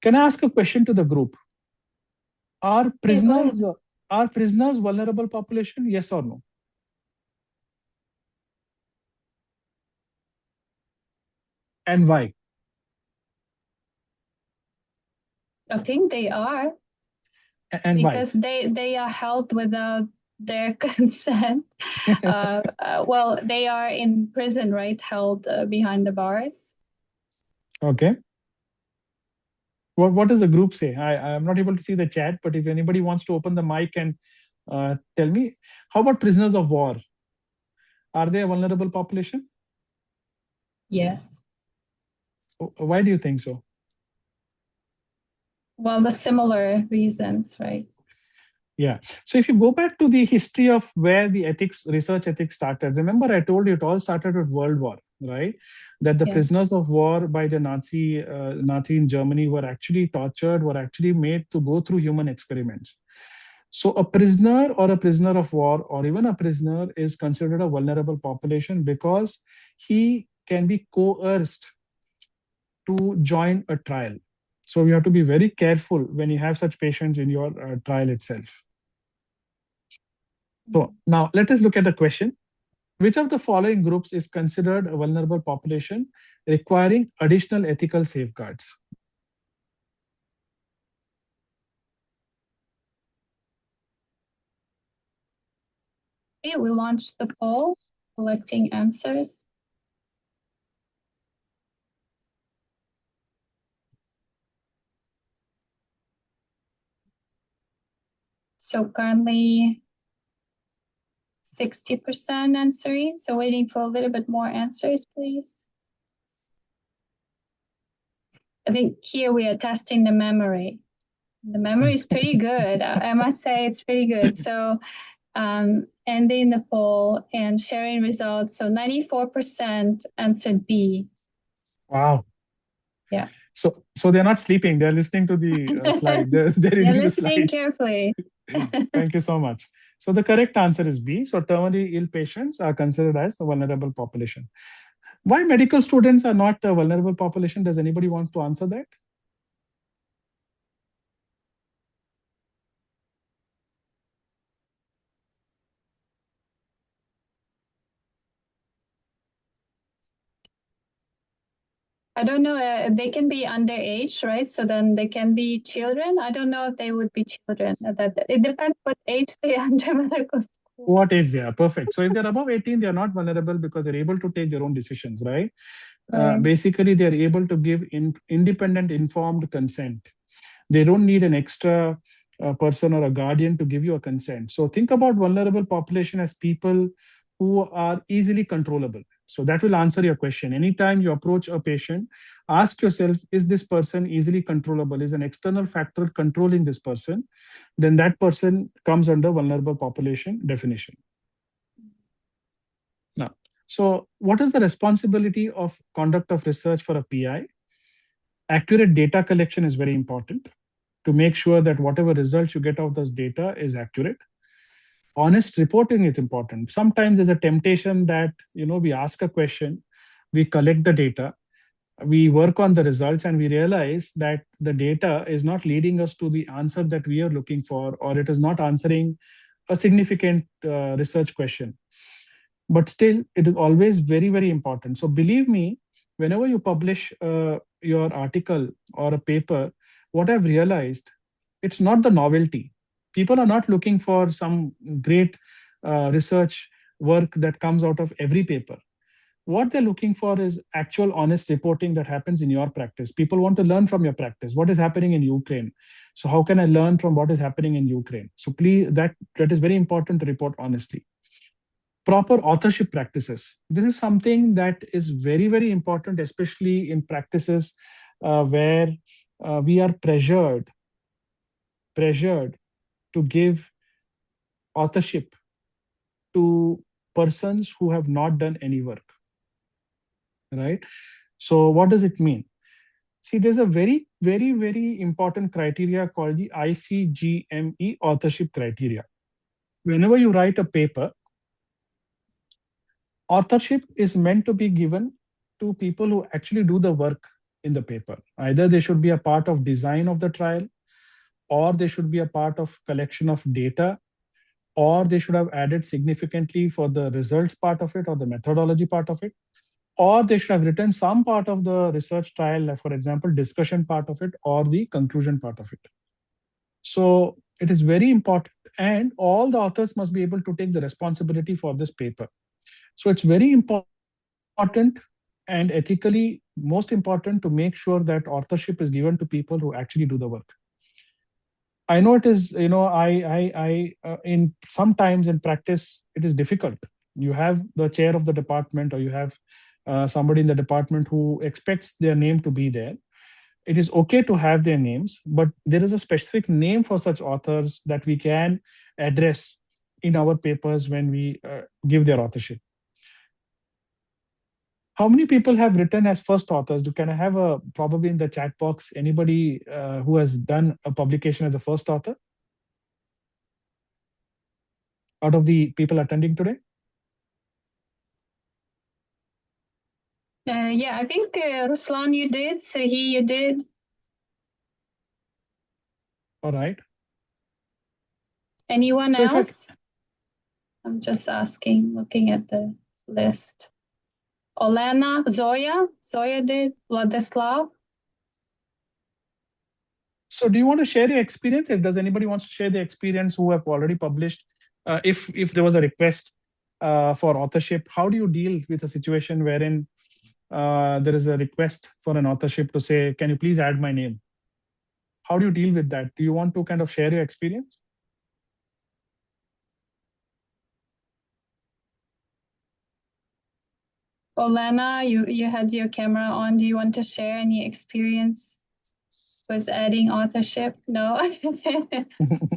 Can I ask a question to the group? Are prisoners vulnerable population? Yes or no? And why? I think they are. And because why? they are held without their consent. Well, they are in prison, right? Held behind the bars. Okay. What does the group say? I'm not able to see the chat, but if anybody wants to open the mic and tell me, how about prisoners of war? Are they a vulnerable population? Yes. Why do you think so? Well, the similar reasons, right? Yeah. So if you go back to the history of where the research ethics started, remember I told you it all started with World War, right? That the prisoners of war by the Nazi in Germany were actually tortured, were actually made to go through human experiments. So a prisoner or a prisoner of war or even a prisoner is considered a vulnerable population because he can be coerced to join a trial. So you have to be very careful when you have such patients in your trial itself. So now let us look at the question. Which of the following groups is considered a vulnerable population requiring additional ethical safeguards? Okay, we launched the poll, collecting answers. So currently 60% answering. So waiting for a little bit more answers, please. I think here we are testing the memory. The memory is pretty good. I must say it's pretty good. So ending the poll and sharing results. So 94% answered B. Wow. Yeah. So they're not sleeping. They're listening to the slide. They're reading the slides. Carefully. Thank you so much. So the correct answer is B. So terminally ill patients are considered as a vulnerable population. Why medical students are not a vulnerable population? Does anybody want to answer that? I don't know. They can be underage, right? So then they can be children. I don't know if they would be children. It depends what age they are under medical school. What age they are. Perfect. So if they're above 18, they are not vulnerable because they're able to take their own decisions, right? Right. Basically, they're able to give independent, informed consent. They don't need an extra person or a guardian to give you a consent. So think about vulnerable population as people who are easily controllable. So that will answer your question. Anytime you approach a patient, ask yourself, is this person easily controllable? Is an external factor controlling this person? Then that person comes under vulnerable population definition. Now, so what is the responsibility of conduct of research for a PI? Accurate data collection is very important to make sure that whatever results you get out of this data is accurate. Honest reporting is important. Sometimes there's a temptation that, we ask a question, we collect the data, we work on the results, and we realize that the data is not leading us to the answer that we are looking for, or it is not answering a significant research question. But still, it is always very, very important. So believe me, whenever you publish your article or a paper, what I've realized, it's not the novelty. People are not looking for some great research work that comes out of every paper. What they're looking for is actual honest reporting that happens in your practice. People want to learn from your practice. What is happening in Ukraine? So how can I learn from what is happening in Ukraine? So please, that is very important to report honestly. Proper authorship practices. This is something that is very, very important, especially in practices where we are pressured to give authorship to persons who have not done any work, right? So what does it mean? See, there's a very, very, very important criteria called the ICGME authorship criteria. Whenever you write a paper, authorship is meant to be given to people who actually do the work in the paper. Either they should be a part of design of the trial, or they should be a part of collection of data, or they should have added significantly for the results part of it or the methodology part of it, or they should have written some part of the research trial, like for example, discussion part of it or the conclusion part of it. So it is very important, and all the authors must be able to take the responsibility for this paper. So it's very important and ethically most important to make sure that authorship is given to people who actually do the work. I know it is, in sometimes in practice, it is difficult. You have the chair of the department, or you have somebody in the department who expects their name to be there. It is okay to have their names, but there is a specific name for such authors that we can address in our papers when we give their authorship. How many people have written as first authors? Can I have probably in the chat box, anybody who has done a publication as a first author out of the people attending today? Yeah, I think Ruslan, you did. Sahi, you did. All right. Anyone else? I'm just asking, looking at the list. Olena, Zoya did, Vladislav. So do you want to share your experience? If does anybody wants to share their experience who have already published, if there was a request for authorship, how do you deal with a situation wherein there is a request for an authorship to say, can you please add my name? How do you deal with that? Do you want to kind of share your experience? Olena, you had your camera on. Do you want to share any experience with adding authorship? No,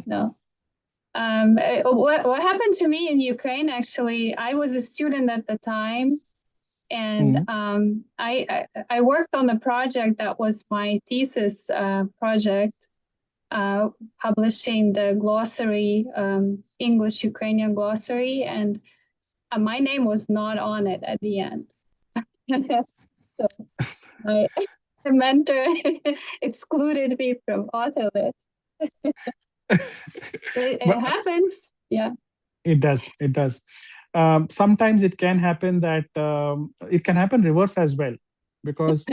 no. What happened to me in Ukraine, actually, I was a student at the time, and I worked on the project that was my thesis project, publishing the glossary, English Ukrainian glossary, and my name was not on it at the end. So my mentor excluded me from author list. It happens. Yeah. It does. It does. Sometimes it can happen that it can happen reverse as well, because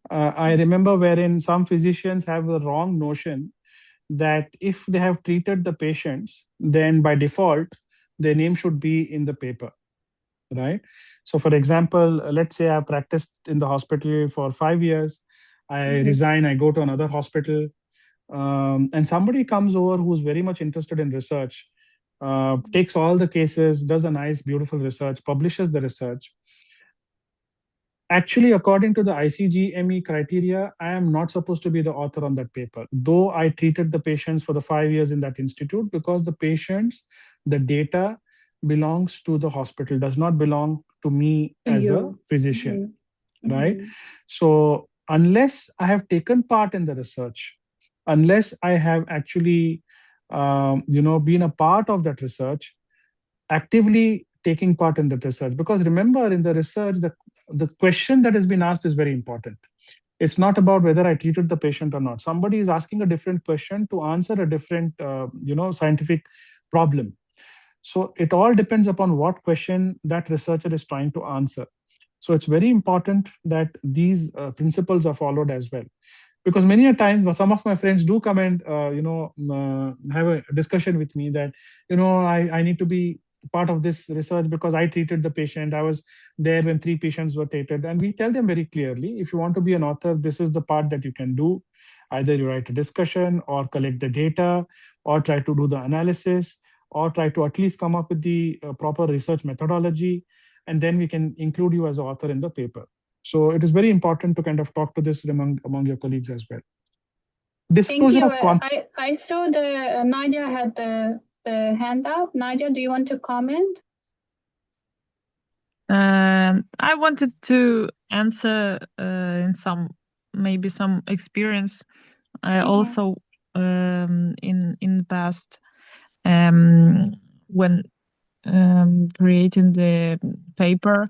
I remember wherein some physicians have the wrong notion that if they have treated the patients, then by default, their name should be in the paper, right? So, for example, let's say I practiced in the hospital for 5 years. I resign, I go to another hospital, and somebody comes over who's very much interested in research, takes all the cases, does a nice, beautiful research, publishes the research. Actually, according to the ICGME criteria, I am not supposed to be the author on that paper, though I treated the patients for the 5 years in that institute, because the patients, the data belongs to the hospital, does not belong to me as a physician, right? So unless I have taken part in the research, unless I have actually, been a part of that research, actively taking part in that research, because remember, in the research, the question that has been asked is very important. It's not about whether I treated the patient or not. Somebody is asking a different question to answer a different, scientific problem. So it all depends upon what question that researcher is trying to answer. So it's very important that these principles are followed as well, because many a times some of my friends do come and have a discussion with me that I need to be part of this research because I treated the patient. I was there when 3 patients were treated, and we tell them very clearly, if you want to be an author, this is the part that you can do. Either you write a discussion or collect the data or try to do the analysis or try to at least come up with the proper research methodology, and then we can include you as an author in the paper. So it is very important to kind of talk to this among your colleagues as well. Thank you. I saw the Nadia had the hand up. Nadia, do you want to comment? I wanted to answer in some experience. I also in the past when creating the paper,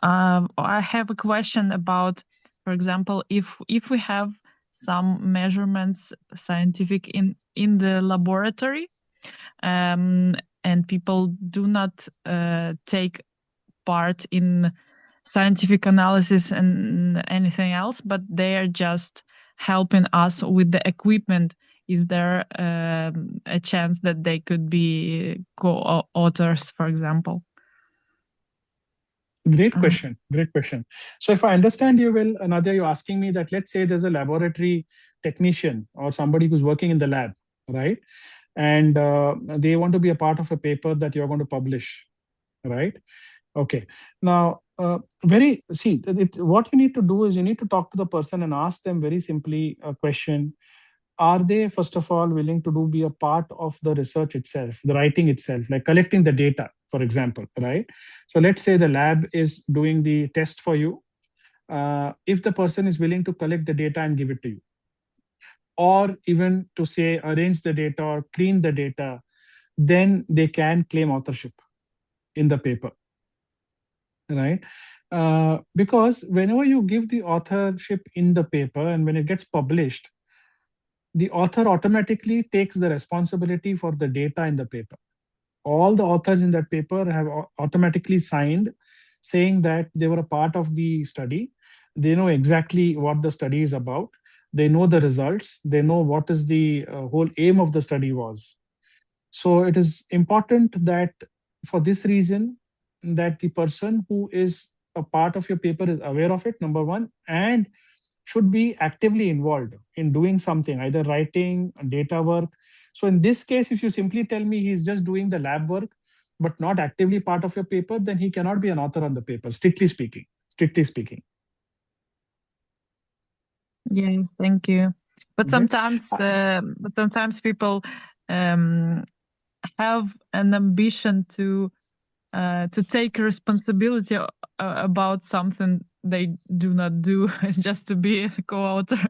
I have a question about, for example, if we have some measurements scientific in the laboratory, and people do not take part in scientific analysis and anything else, but they are just helping us with the equipment. Is there a chance that they could be co-authors, for example? Great question. Great question. So if I understand you well, Nadia, you're asking me that, let's say there's a laboratory technician or somebody who's working in the lab, right? And they want to be a part of a paper that you're going to publish, right? Okay. Now, what you need to do is you need to talk to the person and ask them very simply a question. Are they, first of all, willing to be a part of the research itself, the writing itself, like collecting the data, for example, right? So let's say the lab is doing the test for you. If the person is willing to collect the data and give it to you, or even to say arrange the data or clean the data, then they can claim authorship in the paper, right? Because whenever you give the authorship in the paper and when it gets published, the author automatically takes the responsibility for the data in the paper. All the authors in that paper have automatically signed saying that they were a part of the study. They know exactly what the study is about. They know the results. They know what is the whole aim of the study was. So it is important that for this reason, that the person who is a part of your paper is aware of it, number one, and should be actively involved in doing something, either writing, data work. So in this case, if you simply tell me he's just doing the lab work, but not actively part of your paper, then he cannot be an author on the paper, strictly speaking. Yeah, thank you. But sometimes people have an ambition to take responsibility about something they do not do just to be a co-author.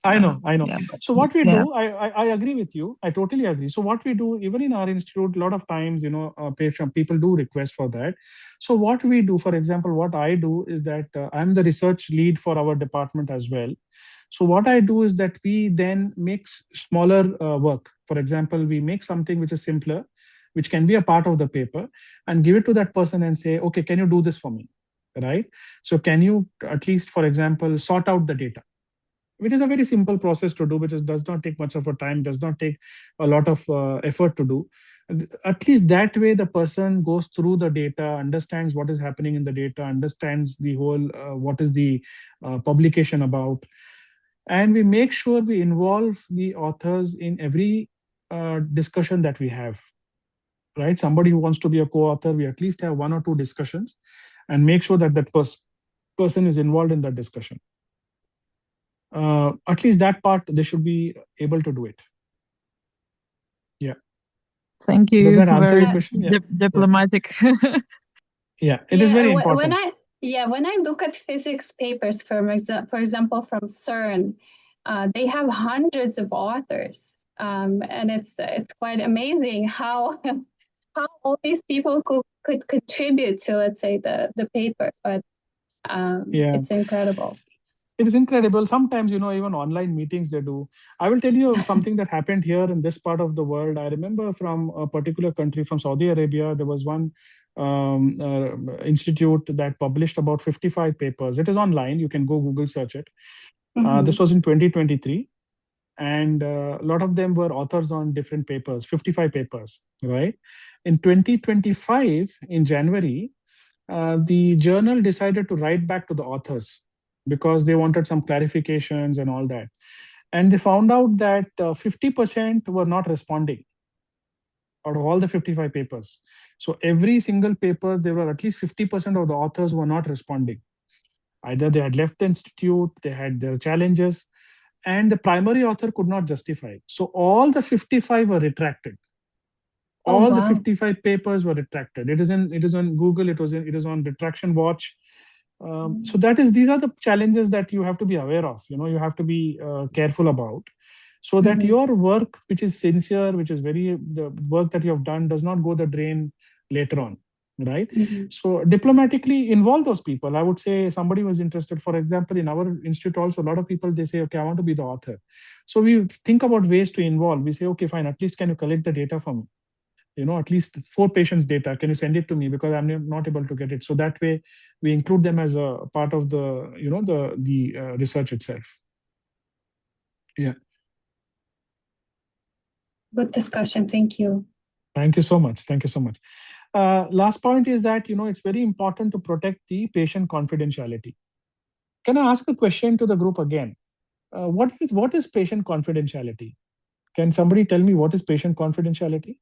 I know. Yeah. So what we do, I agree with you. I totally agree. So what we do, even in our institute, a lot of times, people do request for that. So what we do, for example, what I do is that I'm the research lead for our department as well. So what I do is that we then make smaller work. For example, we make something which is simpler, which can be a part of the paper, and give it to that person and say, okay, can you do this for me? right? So can you at least, for example, sort out the data, which is a very simple process to do, which does not take much of a time, does not take a lot of effort to do. At least that way, the person goes through the data, understands what is happening in the data, understands the whole, what is the publication about. And we make sure we involve the authors in every discussion that we have, right? Somebody who wants to be a co-author, we at least have 1 or 2 discussions and make sure that person is involved in that discussion. At least that part, they should be able to do it. Yeah. Thank you. Does that answer Very your question? Yeah. diplomatic. Yeah, it is very important. When I look at physics papers, for example, from CERN, they have hundreds of authors, and it's quite amazing how all these people could contribute to, let's say, the paper. But it's incredible. It is incredible. Sometimes, even online meetings they do. I will tell you something that happened here in this part of the world. I remember from a particular country, from Saudi Arabia, there was one institute that published about 55 papers. It is online. You can go Google search it. This was in 2023. And a lot of them were authors on different papers, 55 papers, right? In 2025, in January, the journal decided to write back to the authors because they wanted some clarifications and all that. And they found out that 50% were not responding out of all the 55 papers. So every single paper, there were at least 50% of the authors were not responding. Either they had left the institute, they had their challenges, and the primary author could not justify. So all the 55 were retracted. All the 55 papers were retracted. It is on Google. It is on Retraction Watch. So these are the challenges that you have to be aware of. You have to be careful about, so that your work, which is sincere, which is the work that you have done, does not go the drain later on, right? So diplomatically involve those people. I would say somebody was interested. For example, in our institute also, a lot of people, they say, okay, I want to be the author. So we think about ways to involve. We say, okay, fine. At least can you collect the data from me? At least 4 patients' data. Can you send it to me, because I'm not able to get it? So that way, we include them as a part of the the research itself. Yeah. Good discussion. Thank you. Thank you so much. Thank you so much. Last point is that it's very important to protect the patient confidentiality. Can I ask a question to the group again? What is patient confidentiality? Can somebody tell me what is patient confidentiality?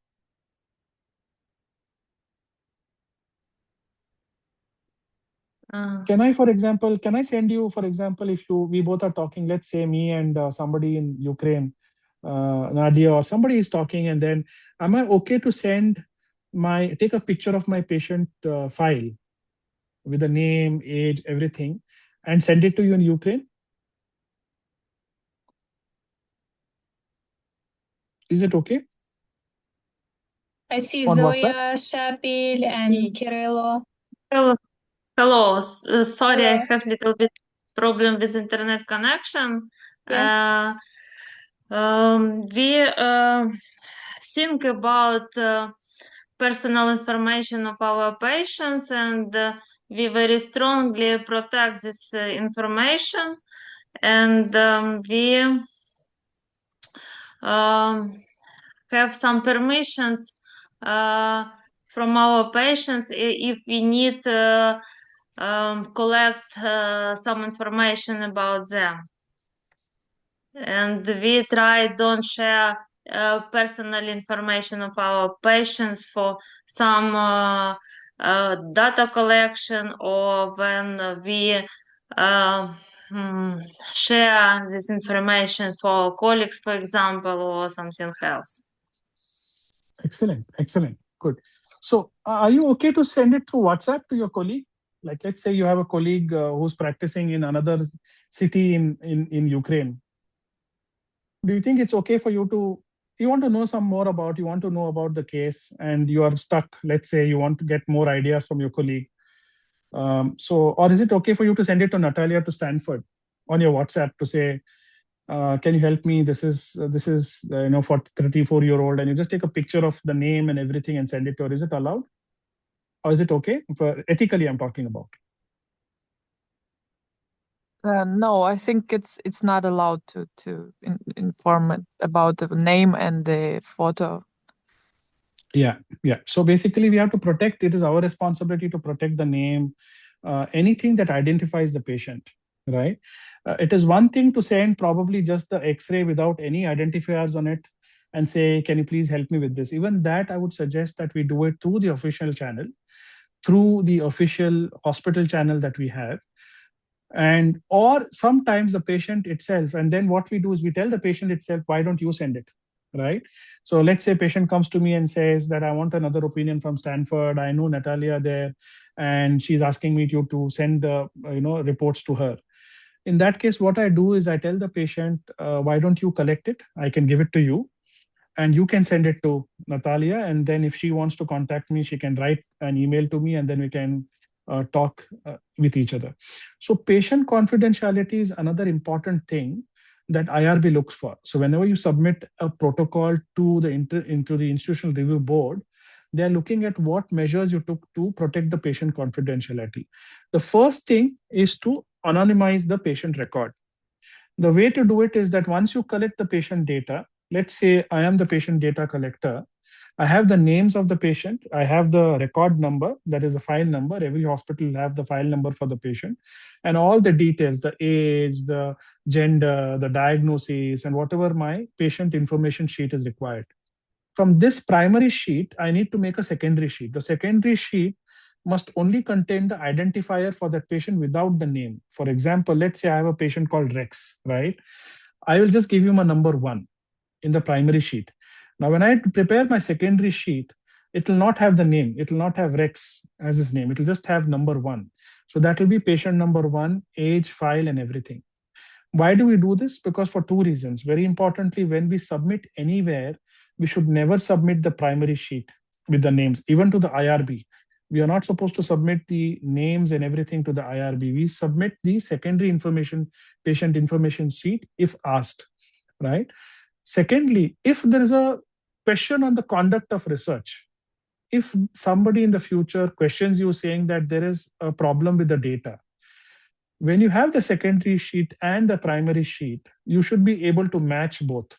Can I send you, for example, if we both are talking, let's say me and somebody in Ukraine, Nadia, or somebody is talking, and then am I okay to take a picture of my patient file with the name, age, everything, and send it to you in Ukraine? Is it okay? I see On Zoya, WhatsApp? Shapil, and Kirillo. Hello. Sorry, I have little bit problem with internet connection. Yeah. We think about personal information of our patients, and we very strongly protect this information, and we have some permissions from our patients if we need collect some information about them. And we don't share personal information of our patients for some data collection, or when we share this information for colleagues, for example, or something else. Excellent. Good. So are you okay to send it through WhatsApp to your colleague? Like, let's say you have a colleague who's practicing in another city in Ukraine. Do you think it's okay for you want to know about the case, and you are stuck? Let's say you want to get more ideas from your colleague. Or is it okay for you to send it to Natalia to Stanford on your WhatsApp to say, can you help me? This is for 34-year-old, and you just take a picture of the name and everything and send it to her. Is it allowed? Or is it okay? Ethically, I'm talking about. No, I think it's not allowed to inform about the name and the photo. Yeah. So basically, we have to protect. It is our responsibility to protect the name, anything that identifies the patient, right? It is one thing to send probably just the X-ray without any identifiers on it and say, "Can you please help me with this?" Even that, I would suggest that we do it through the official channel, through the official hospital channel that we have, and or sometimes the patient itself. And then what we do is we tell the patient itself, "Why don't you send it?" Right? So let's say patient comes to me and says that, "I want another opinion from Stanford. I know Natalia there, and she's asking me to send the reports to her." In that case, what I do is I tell the patient, "Why don't you collect it? I can give it to you, and you can send it to Natalia. And then if she wants to contact me, she can write an email to me, and then we can talk with each other." So patient confidentiality is another important thing that IRB looks for. So whenever you submit a protocol to the into the institutional review board, they're looking at what measures you took to protect the patient confidentiality. The first thing is to anonymize the patient record. The way to do it is that once you collect the patient data, let's say I am the patient data collector, I have the names of the patient, I have the record number, that is the file number. Every hospital will have the file number for the patient, and all the details, the age, the gender, the diagnosis, and whatever my patient information sheet is required. From this primary sheet, I need to make a secondary sheet. The secondary sheet must only contain the identifier for that patient without the name. For example, let's say I have a patient called Rex, right? I will just give him a number 1 in the primary sheet. Now, when I prepare my secondary sheet, it will not have the name. It will not have Rex as his name. It will just have number 1. So that will be patient number 1, age, file, and everything. Why do we do this? Because for 2 reasons. Very importantly, when we submit anywhere, we should never submit the primary sheet with the names, even to the IRB. We are not supposed to submit the names and everything to the IRB. We submit the secondary information, patient information sheet if asked, right? Secondly, if there is a question on the conduct of research, if somebody in the future questions you saying that there is a problem with the data, when you have the secondary sheet and the primary sheet, you should be able to match both.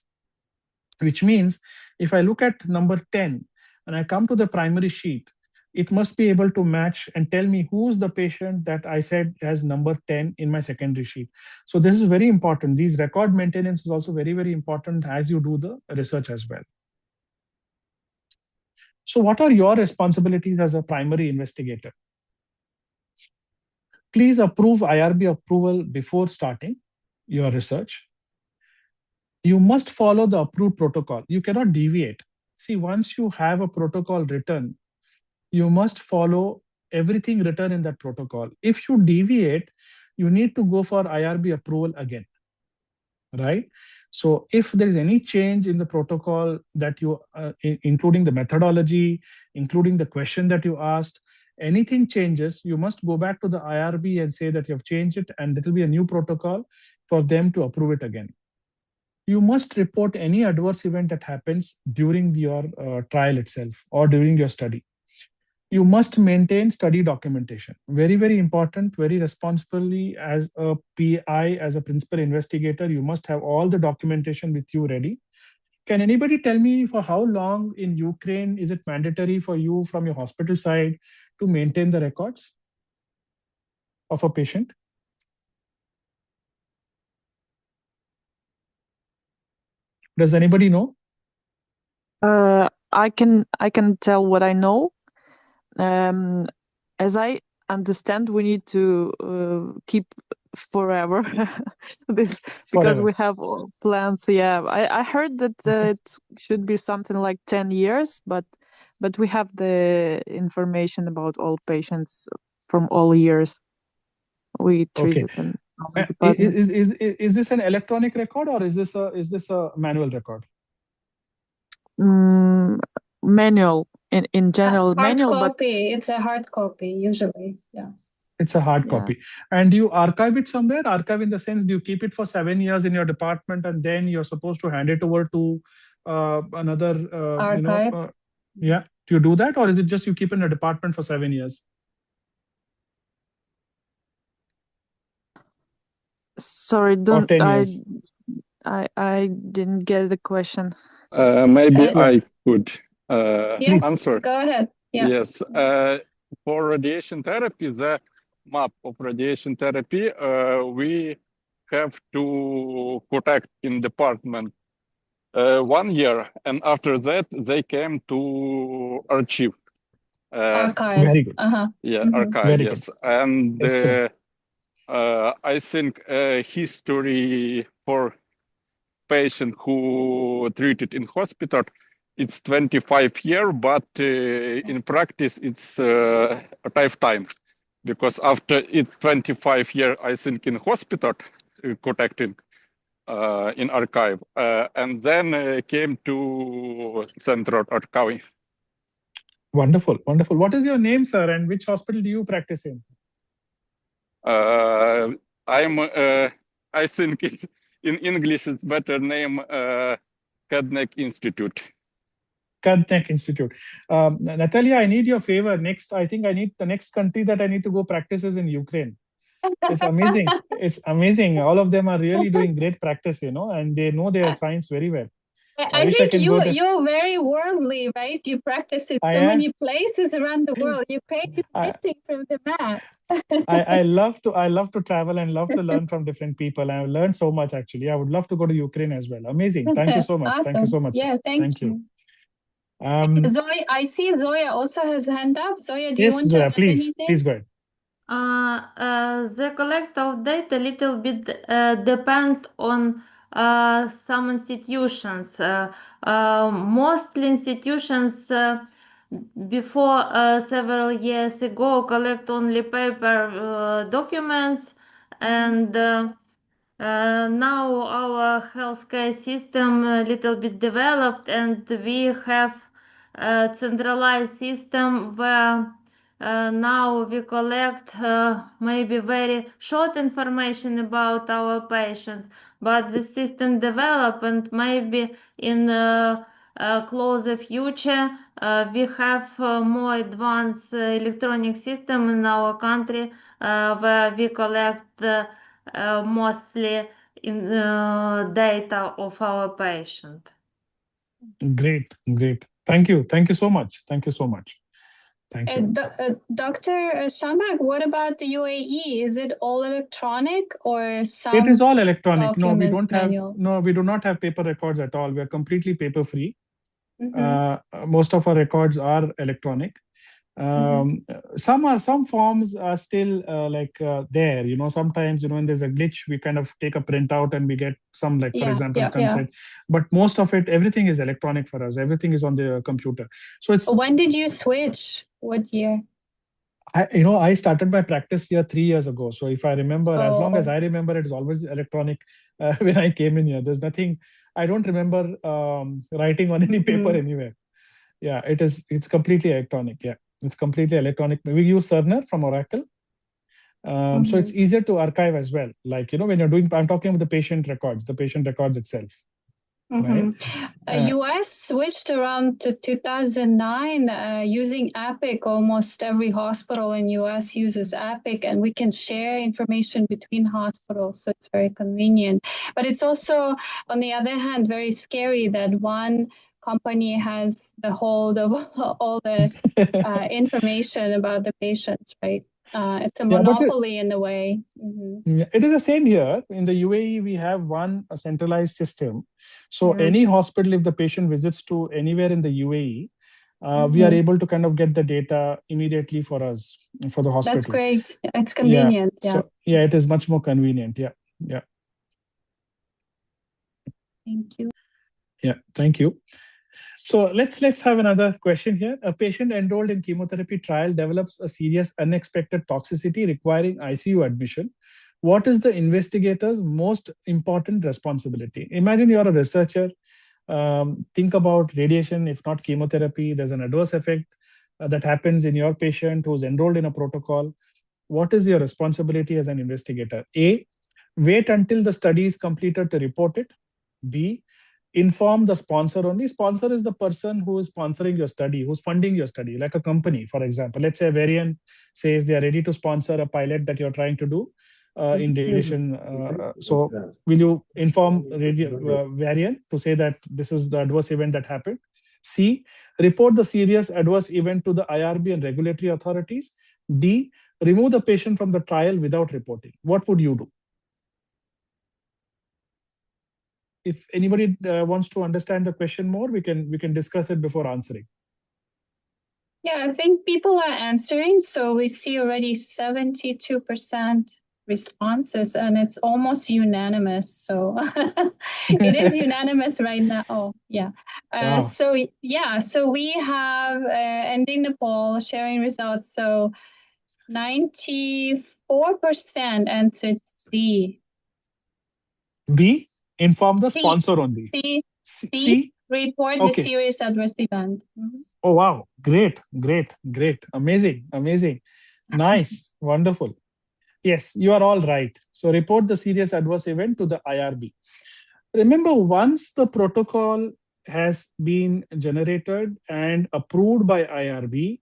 Which means if I look at number 10 and I come to the primary sheet, it must be able to match and tell me who's the patient that I said has number 10 in my secondary sheet. So this is very important. These record maintenance is also very, very important as you do the research as well. So what are your responsibilities as a primary investigator? Please approve IRB approval before starting your research. You must follow the approved protocol. You cannot deviate. See, once you have a protocol written, you must follow everything written in that protocol. If you deviate, you need to go for IRB approval again, right? So if there is any change in the protocol that you, including the methodology, including the question that you asked, anything changes, you must go back to the IRB and say that you have changed it, and there will be a new protocol for them to approve it again. You must report any adverse event that happens during your trial itself or during your study. You must maintain study documentation. Very, very important, very responsibly as a PI, as a principal investigator, you must have all the documentation with you ready. Can anybody tell me for how long in Ukraine is it mandatory for you from your hospital side to maintain the records of a patient? Does anybody know? I can tell what I know. As I understand, we need to keep forever this because Forever. we have plans. Yeah, I heard that it should be something like 10 years, but we have the information about all patients from all years we treated in our department. Is this an electronic record or is this a manual record? Manual in general. Hard manual, copy. It's a hard copy usually. Yeah. It's a hard copy. And do you archive it somewhere? Archive in the sense, do you keep it for 7 years in your department and then you're supposed to hand it over to another, Archive. Yeah. Do you do that, or is it just you keep it in your department for 7 years? Sorry, or 10 years? I didn't get the question. Maybe Yeah. I could Yes, answer. go ahead. Yeah. Yes, for radiation therapy, the map of radiation therapy, we have to contact in department 1 year, and after that they came to archive. Archive. Very good. Yeah, Mhm. archive. Very Yes, and Excellent. I think history for patient who treated in hospital, it's 25 year, but in practice it's a lifetime, because after it 25 year, I think in hospital contacting in archive, and then came to central archive. Wonderful, wonderful. What is your name, sir, and which hospital do you practice in? I think it's, in English it's better name Kadnek Institute. Kadnek Institute. Natalia, I need your favor. Next, I think I need the next country that I need to go practice is in Ukraine. It's amazing. It's amazing. All of them are really doing great practice, and they know their science very well. I wish I think can go there. you're very worldly, right? You practice it I so am. many places around the world. Ukraine is missing from the map. I love to travel and love to learn from different people. I've learned so much actually. I would love to go to Ukraine as well. Amazing. Thank you so much. Awesome. Thank you so much. Yeah, thank you. Zoya, I see Zoya also has a hand up. Zoya, do you Yes, want Zoya, to add please anything? go ahead. The collect of data little bit depend on some institutions. Mostly institutions before several years ago collect only paper documents, and now our healthcare system a little bit developed, and we have a centralized system where now we collect maybe very short information about our patients, but the system develop, and maybe in closer future we have more advanced electronic system in our country where we collect mostly in data of our patient. Great. Thank you so much. Thank you. Dr. Shanbhag, what about the UAE? Is it all electronic or some? It is all electronic. No, we documents don't have. manual? No, we do not have paper records at all. We are completely paper free. Mhm. Most of our records are electronic. Some forms are still there. Sometimes when there's a glitch, we kind of take a printout and we get some, like for example, consent. But most of it, everything is electronic for us. Everything is on the computer. So it's. When did you switch? What year? I started my practice here 3 years ago. So if I remember, as long as I remember, it's always electronic when I came in here. There's nothing. I don't remember writing on any paper anywhere. Yeah, it's completely electronic. Yeah. It's completely electronic. We use Cerner from Oracle. So it's easier to archive as well. Like, when you're doing, I'm talking about the patient records itself. Right? US switched around to 2009 using Epic. Almost every hospital in US uses Epic, and we can share information between hospitals. So it's very convenient. But it's also, on the other hand, very scary that one company has the hold of all the information about the patients, right? It's a monopoly in a way. It is the same here. In the UAE, we have one centralized system. So any hospital, if the patient visits to anywhere in the UAE, we are able to kind of get the data immediately for us, for the hospital. That's great. It's convenient. So, it is much more convenient. Yeah. Thank you. Yeah, thank you. So let's have another question here. A patient enrolled in chemotherapy trial develops a serious unexpected toxicity requiring ICU admission. What is the investigator's most important responsibility? Imagine you're a researcher. Think about radiation, if not chemotherapy. There's an adverse effect that happens in your patient who's enrolled in a protocol. What is your responsibility as an investigator? A, wait until the study is completed to report it. B, inform the sponsor only. Sponsor is the person who is sponsoring your study, who's funding your study, like a company, for example. Let's say Varian says they are ready to sponsor a pilot that you're trying to do. in radiation. So will you inform Varian to say that this is the adverse event that happened? C, report the serious adverse event to the IRB and regulatory authorities. D, remove the patient from the trial without reporting. What would you do? If anybody wants to understand the question more, we can discuss it before answering. Yeah, I think people are answering. So we see already 72% responses, and it's almost unanimous. So it is unanimous right now. Oh, yeah. Wow. So we have ending the poll, sharing results. So 94% answered D. B, inform the sponsor only. C, report the serious adverse event. Oh, wow. Great. Amazing. Nice. Wonderful. Yes, you are all right. So report the serious adverse event to the IRB. Remember, once the protocol has been generated and approved by IRB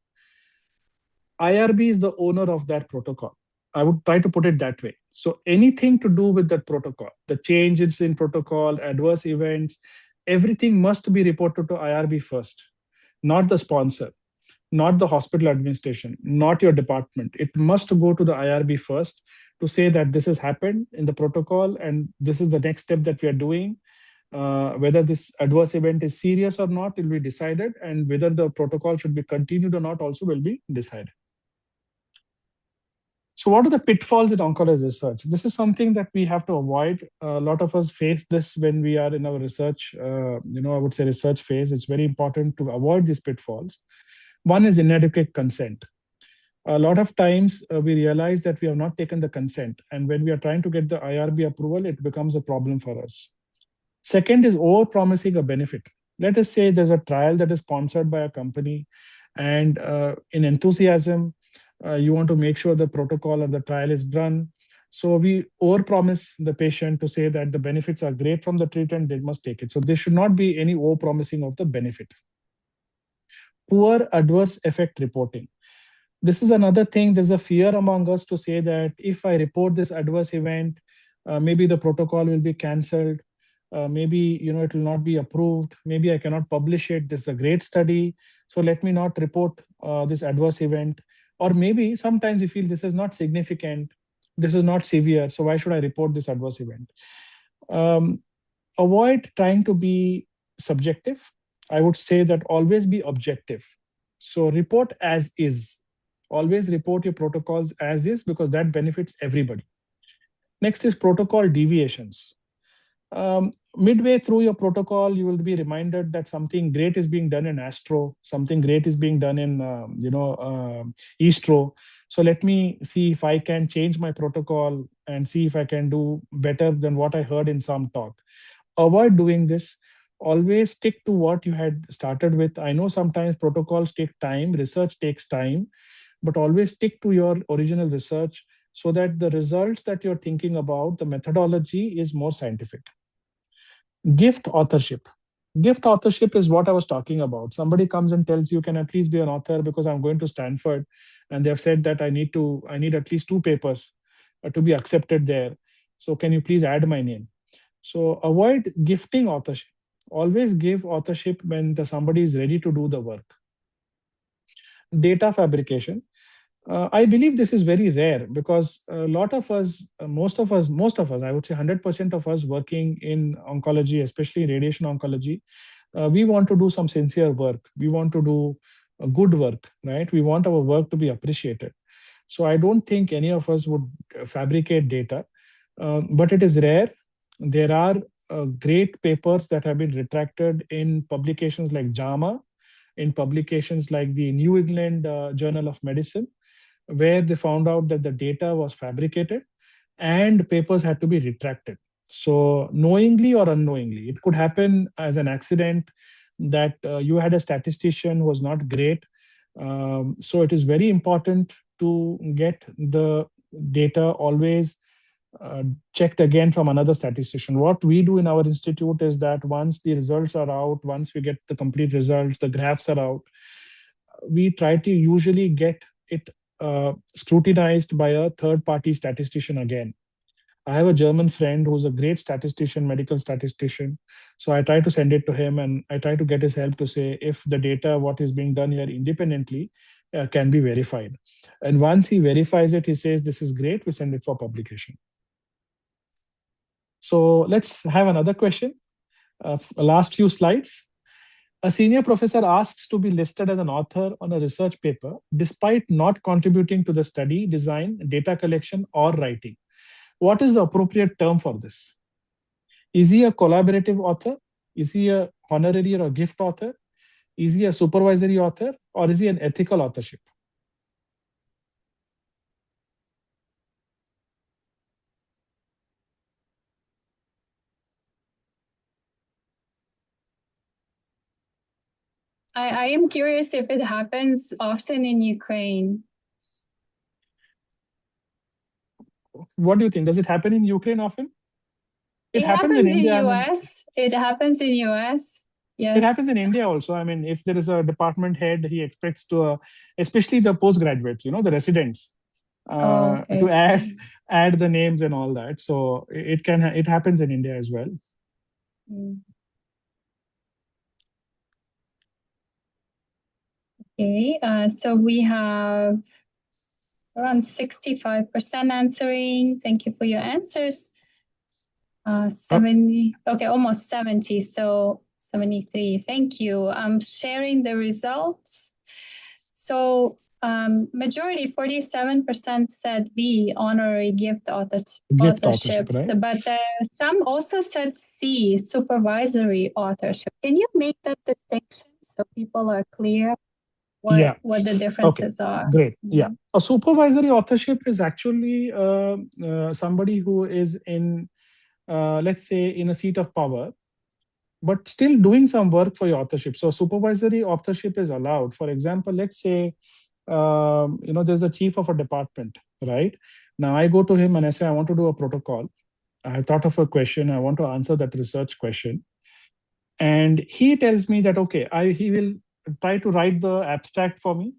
is the owner of that protocol. I would try to put it that way. So anything to do with that protocol, the changes in protocol, adverse events, everything must be reported to IRB first, not the sponsor, not the hospital administration, not your department. It must go to the IRB first to say that this has happened in the protocol and this is the next step that we are doing. Whether this adverse event is serious or not will be decided, and whether the protocol should be continued or not also will be decided. So what are the pitfalls in oncology research? This is something that we have to avoid. A lot of us face this when we are in our research, I would say research phase. It's very important to avoid these pitfalls. One is inadequate consent. A lot of times we realize that we have not taken the consent. And when we are trying to get the IRB approval, it becomes a problem for us. Second is over-promising a benefit. Let us say there's a trial that is sponsored by a company, and in enthusiasm, you want to make sure the protocol or the trial is run. So we overpromise the patient to say that the benefits are great from the treatment, they must take it. So there should not be any overpromising of the benefit. Poor adverse effect reporting. This is another thing. There's a fear among us to say that if I report this adverse event, maybe the protocol will be cancelled. Maybe it will not be approved. Maybe I cannot publish it. This is a great study, so let me not report this adverse event. Or maybe sometimes we feel this is not significant, this is not severe, so why should I report this adverse event? Avoid trying to be subjective. I would say that always be objective. So report as is. Always report your protocols as is, because that benefits everybody. Next is protocol deviations. Midway through your protocol, you will be reminded that something great is being done in Astro, something great is being done in Estro. So let me see if I can change my protocol and see if I can do better than what I heard in some talk. Avoid doing this. Always stick to what you had started with. I know sometimes protocols take time, research takes time, but always stick to your original research so that the results that you're thinking about, the methodology is more scientific. Gift authorship. Gift authorship is what I was talking about. Somebody comes and tells you, can I please be an author because I'm going to Stanford and they've said that I need at least 2 papers to be accepted there. So can you please add my name? So avoid gifting authorship. Always give authorship when somebody is ready to do the work. Data fabrication. I believe this is very rare because a lot of us, most of us, I would say 100% of us working in oncology, especially radiation oncology, we want to do some sincere work. We want to do good work, right? We want our work to be appreciated. So I don't think any of us would fabricate data, but it is rare. There are great papers that have been retracted in publications like JAMA, in publications like the New England Journal of Medicine, where they found out that the data was fabricated and papers had to be retracted. So knowingly or unknowingly, it could happen as an accident that you had a statistician who was not great. So it is very important to get the data always checked again from another statistician. What we do in our institute is that once the results are out, once we get the complete results, the graphs are out, we try to usually get it scrutinized by a third-party statistician again. I have a German friend who's a great statistician, medical statistician. So I try to send it to him and I try to get his help to say if the data, what is being done here independently, can be verified. And once he verifies it, he says, this is great, we send it for publication. So let's have another question. Last few slides. A senior professor asks to be listed as an author on a research paper, despite not contributing to the study, design, data collection, or writing. What is the appropriate term for this? Is he a collaborative author? Is he a honorary or gift author? Is he a supervisory author? Or is he an ethical authorship? I am curious if it happens often in Ukraine. What do you think? Does it happen in Ukraine often? It happens in India. US. It happens in US. Yes. It happens in India also. I mean, if there is a department head, he expects to, especially the postgraduates, the residents, to add the names and all that. So it happens in India as well. Okay, so we have around 65% answering. Thank you for your answers. 70, okay, almost 70, so 73. Thank you. I'm sharing the results. So majority, 47% said B, honorary gift authorship, right? But some also said C, supervisory authorship. Can you make that distinction so people are clear what the differences are? Great. Yeah. A supervisory authorship is actually somebody who is in, let's say, in a seat of power, but still doing some work for your authorship. So supervisory authorship is allowed. For example, let's say, there's a chief of a department, right? Now I go to him and I say, I want to do a protocol. I thought of a question. I want to answer that research question. And he tells me that, okay, he will try to write the abstract for me,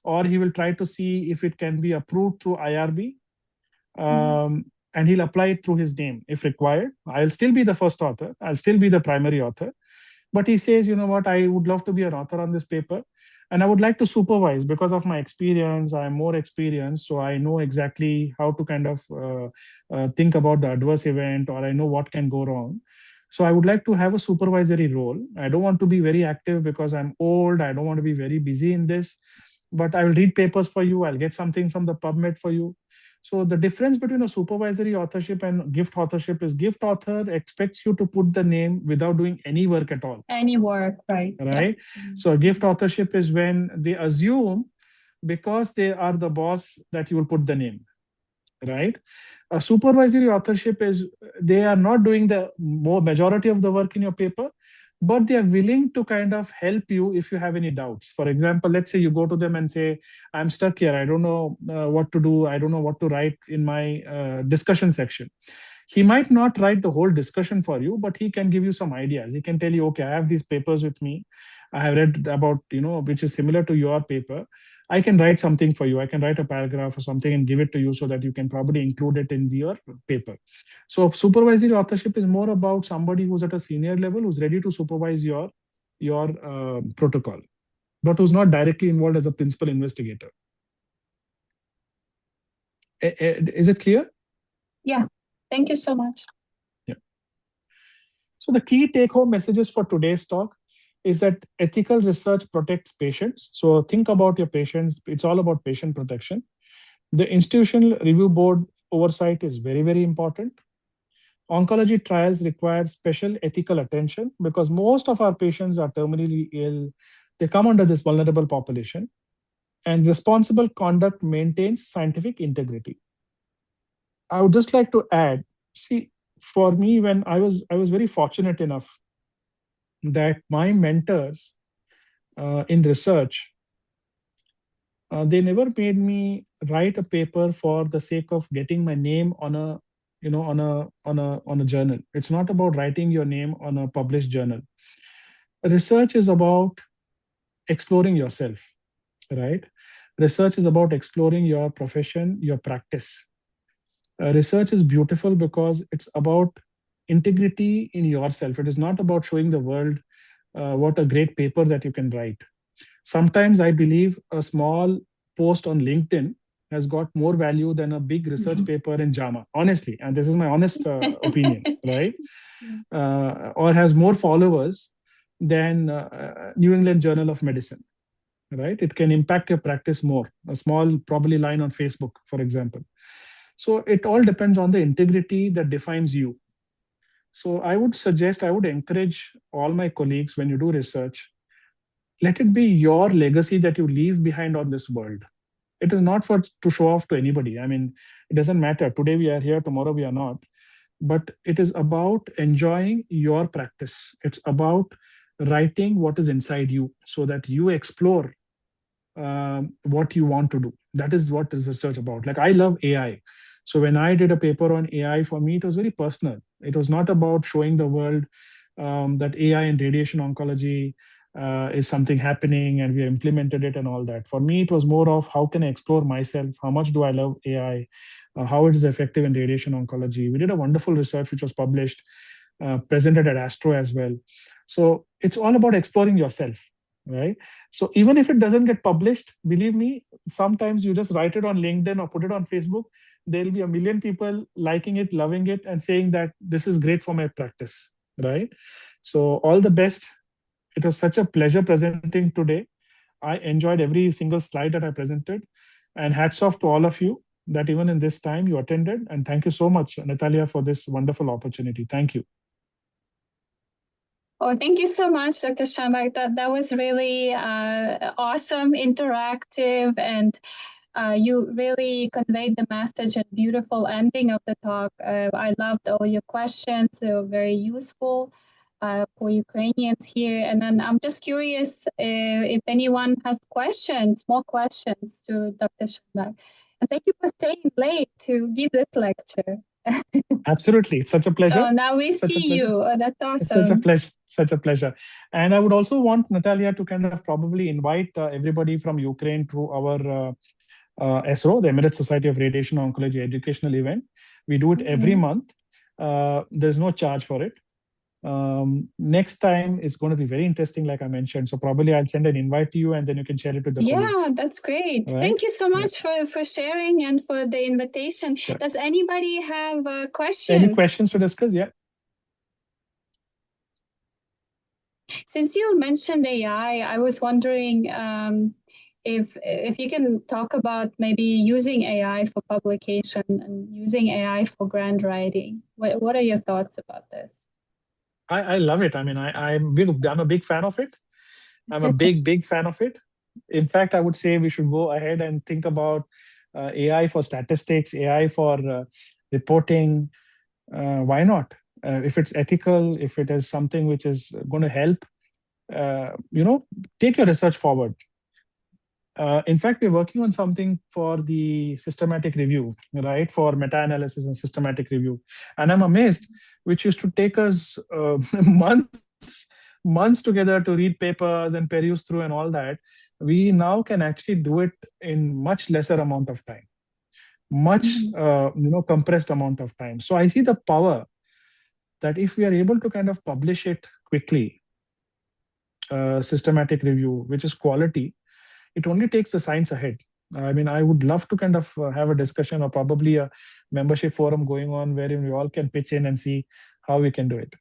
or he will try to see if it can be approved through IRB. And he'll apply it through his name if required. I'll still be the first author. I'll still be the primary author. But he says, you know what, I would love to be an author on this paper. And I would like to supervise because of my experience. I'm more experienced. So I know exactly how to kind of think about the adverse event, or I know what can go wrong. So I would like to have a supervisory role. I don't want to be very active because I'm old. I don't want to be very busy in this. But I will read papers for you. I'll get something from the PubMed for you. So the difference between a supervisory authorship and gift authorship is gift author expects you to put the name without doing any work at all. Any work, right. Right. Yeah. So gift authorship is when they assume, because they are the boss, that you will put the name. Right. A supervisory authorship is they are not doing the majority of the work in your paper, but they are willing to kind of help you if you have any doubts. For example, let's say you go to them and say, I'm stuck here. I don't know what to do. I don't know what to write in my discussion section. He might not write the whole discussion for you, but he can give you some ideas. He can tell you, okay, I have these papers with me. I have read about, which is similar to your paper. I can write something for you. I can write a paragraph or something and give it to you so that you can probably include it in your paper. So supervisory authorship is more about somebody who's at a senior level, who's ready to supervise your protocol, but who's not directly involved as a principal investigator. Is it clear? Yeah. Thank you so much. Yeah. So the key take-home messages for today's talk is that ethical research protects patients. So think about your patients. It's all about patient protection. The institutional review board oversight is very, very important. Oncology trials require special ethical attention because most of our patients are terminally ill. They come under this vulnerable population, and responsible conduct maintains scientific integrity. I would just like to add, see, for me, when I was very fortunate enough that my mentors in research, they never made me write a paper for the sake of getting my name on a journal. It's not about writing your name on a published journal. Research is about exploring yourself, right? research is about exploring your profession, your practice. Research is beautiful because it's about integrity in yourself. It is not about showing the world what a great paper that you can write. Sometimes I believe a small post on LinkedIn has got more value than a big research paper in JAMA, honestly. And this is my honest opinion, right? Or has more followers than New England Journal of Medicine, right? It can impact your practice more. A small, probably line on Facebook, for example. So it all depends on the integrity that defines you. So I would suggest, I would encourage all my colleagues, when you do research, let it be your legacy that you leave behind on this world. It is not for to show off to anybody. I mean, it doesn't matter. Today we are here, tomorrow we are not. But it is about enjoying your practice. It's about writing what is inside you so that you explore what you want to do. That is what research is about. Like, I love AI. So when I did a paper on AI, for me, it was very personal. It was not about showing the world that AI and radiation oncology is something happening and we implemented it and all that. For me, it was more of how can I explore myself? How much do I love AI? How it is effective in radiation oncology. We did a wonderful research which was published, presented at Astro as well. So it's all about exploring yourself, right? So even if it doesn't get published, believe me, sometimes you just write it on LinkedIn or put it on Facebook, there'll be a million people liking it, loving it, and saying that this is great for my practice, right? So all the best. It was such a pleasure presenting today. I enjoyed every single slide that I presented, and hats off to all of you that even in this time you attended. And thank you so much, Natalia, for this wonderful opportunity. Thank you. Oh, thank you so much, Dr. Shanbhag. That was really awesome, interactive, and you really conveyed the message and beautiful ending of the talk. I loved all your questions. They were very useful for Ukrainians here. And then I'm just curious if anyone has questions, more questions to Dr. Shanbhag. And thank you for staying late to give this lecture. Absolutely. It's such a pleasure. Oh, now we see you. Oh, that's awesome. It's such a pleasure. Such a pleasure. And I would also want Natalia to kind of probably invite everybody from Ukraine to our ESRO, the Emirates Society of Radiation Oncology educational event. We do it every month. There's no charge for it. Next time is going to be very interesting, like I mentioned. So probably I'll send an invite to you and then you can share it with the colleagues. Yeah, that's great. Right? Thank you so much for sharing and for the invitation. Sure. Does anybody have questions? Any questions to discuss? Yeah. Since you mentioned AI, I was wondering if you can talk about maybe using AI for publication and using AI for grant writing. What are your thoughts about this? I love it. I mean, I'm a big fan of it. I'm a big fan of it. In fact, I would say we should go ahead and think about AI for statistics, AI for reporting. Why not? If it's ethical, if it is something which is going to help, take your research forward. In fact, we're working on something for the systematic review, right? For meta-analysis and systematic review. And I'm amazed, which used to take us months together to read papers and peruse through and all that. We now can actually do it in much lesser amount of time, much compressed amount of time. So I see the power that if we are able to kind of publish it quickly, systematic review, which is quality, it only takes the science ahead. I mean, I would love to kind of have a discussion or probably a membership forum going on wherein we all can pitch in and see how we can do it.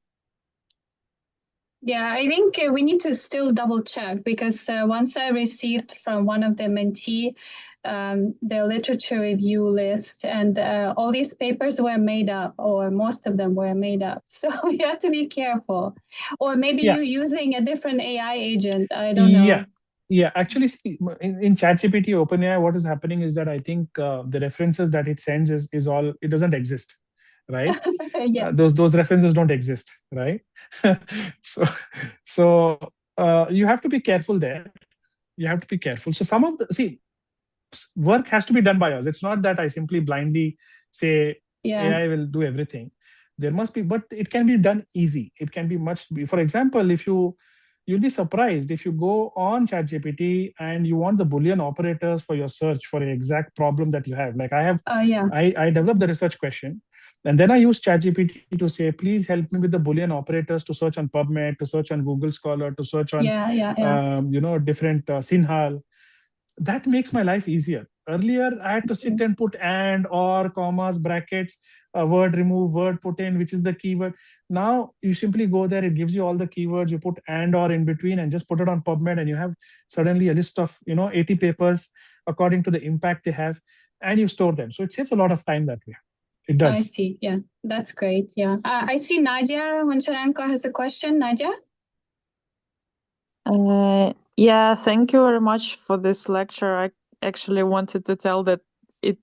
Yeah, I think we need to still double check because once I received from one of the mentee the literature review list, and all these papers were made up, or most of them were made up. So you have to be careful. Or maybe you're using a different AI agent. I don't know. Yeah, actually, see, in ChatGPT, OpenAI, what is happening is that I think the references that it sends is all, it doesn't exist, right? Those references don't exist, right? so you have to be careful there. You have to be careful. So some of the, work has to be done by us. It's not that I simply blindly say AI will do everything. There must be, but it can be done easy. It can be much, for example, if you you'll be surprised if you go on ChatGPT and you want the Boolean operators for your search for an exact problem that you have. Like I developed the research question, and then I use ChatGPT to say, please help me with the Boolean operators to search on PubMed, to search on Google Scholar, to search on different Sinhal. That makes my life easier. Earlier, I had to sit and put and, or, commas, brackets, word remove, word put in, which is the keyword. Now you simply go there, it gives you all the keywords, you put and or in between and just put it on PubMed, and you have suddenly a list of 80 papers according to the impact they have, and you store them. So it saves a lot of time that way. It does. I see. Yeah, that's great. Yeah. I see Nadia Honcharenko has a question. Nadia? Yeah, thank you very much for this lecture. I actually wanted to tell that it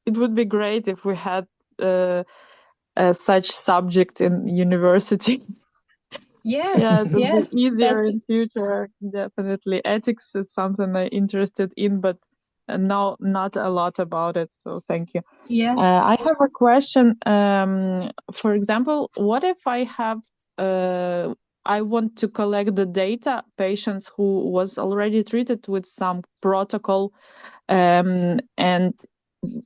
would be great if we had such subject in university. Yes, it would be easier in future. Definitely, ethics is something I'm interested in, but now not a lot about it. So thank you. Yeah. I have a question. For example, what if I have I want to collect the data patients who was already treated with some protocol, and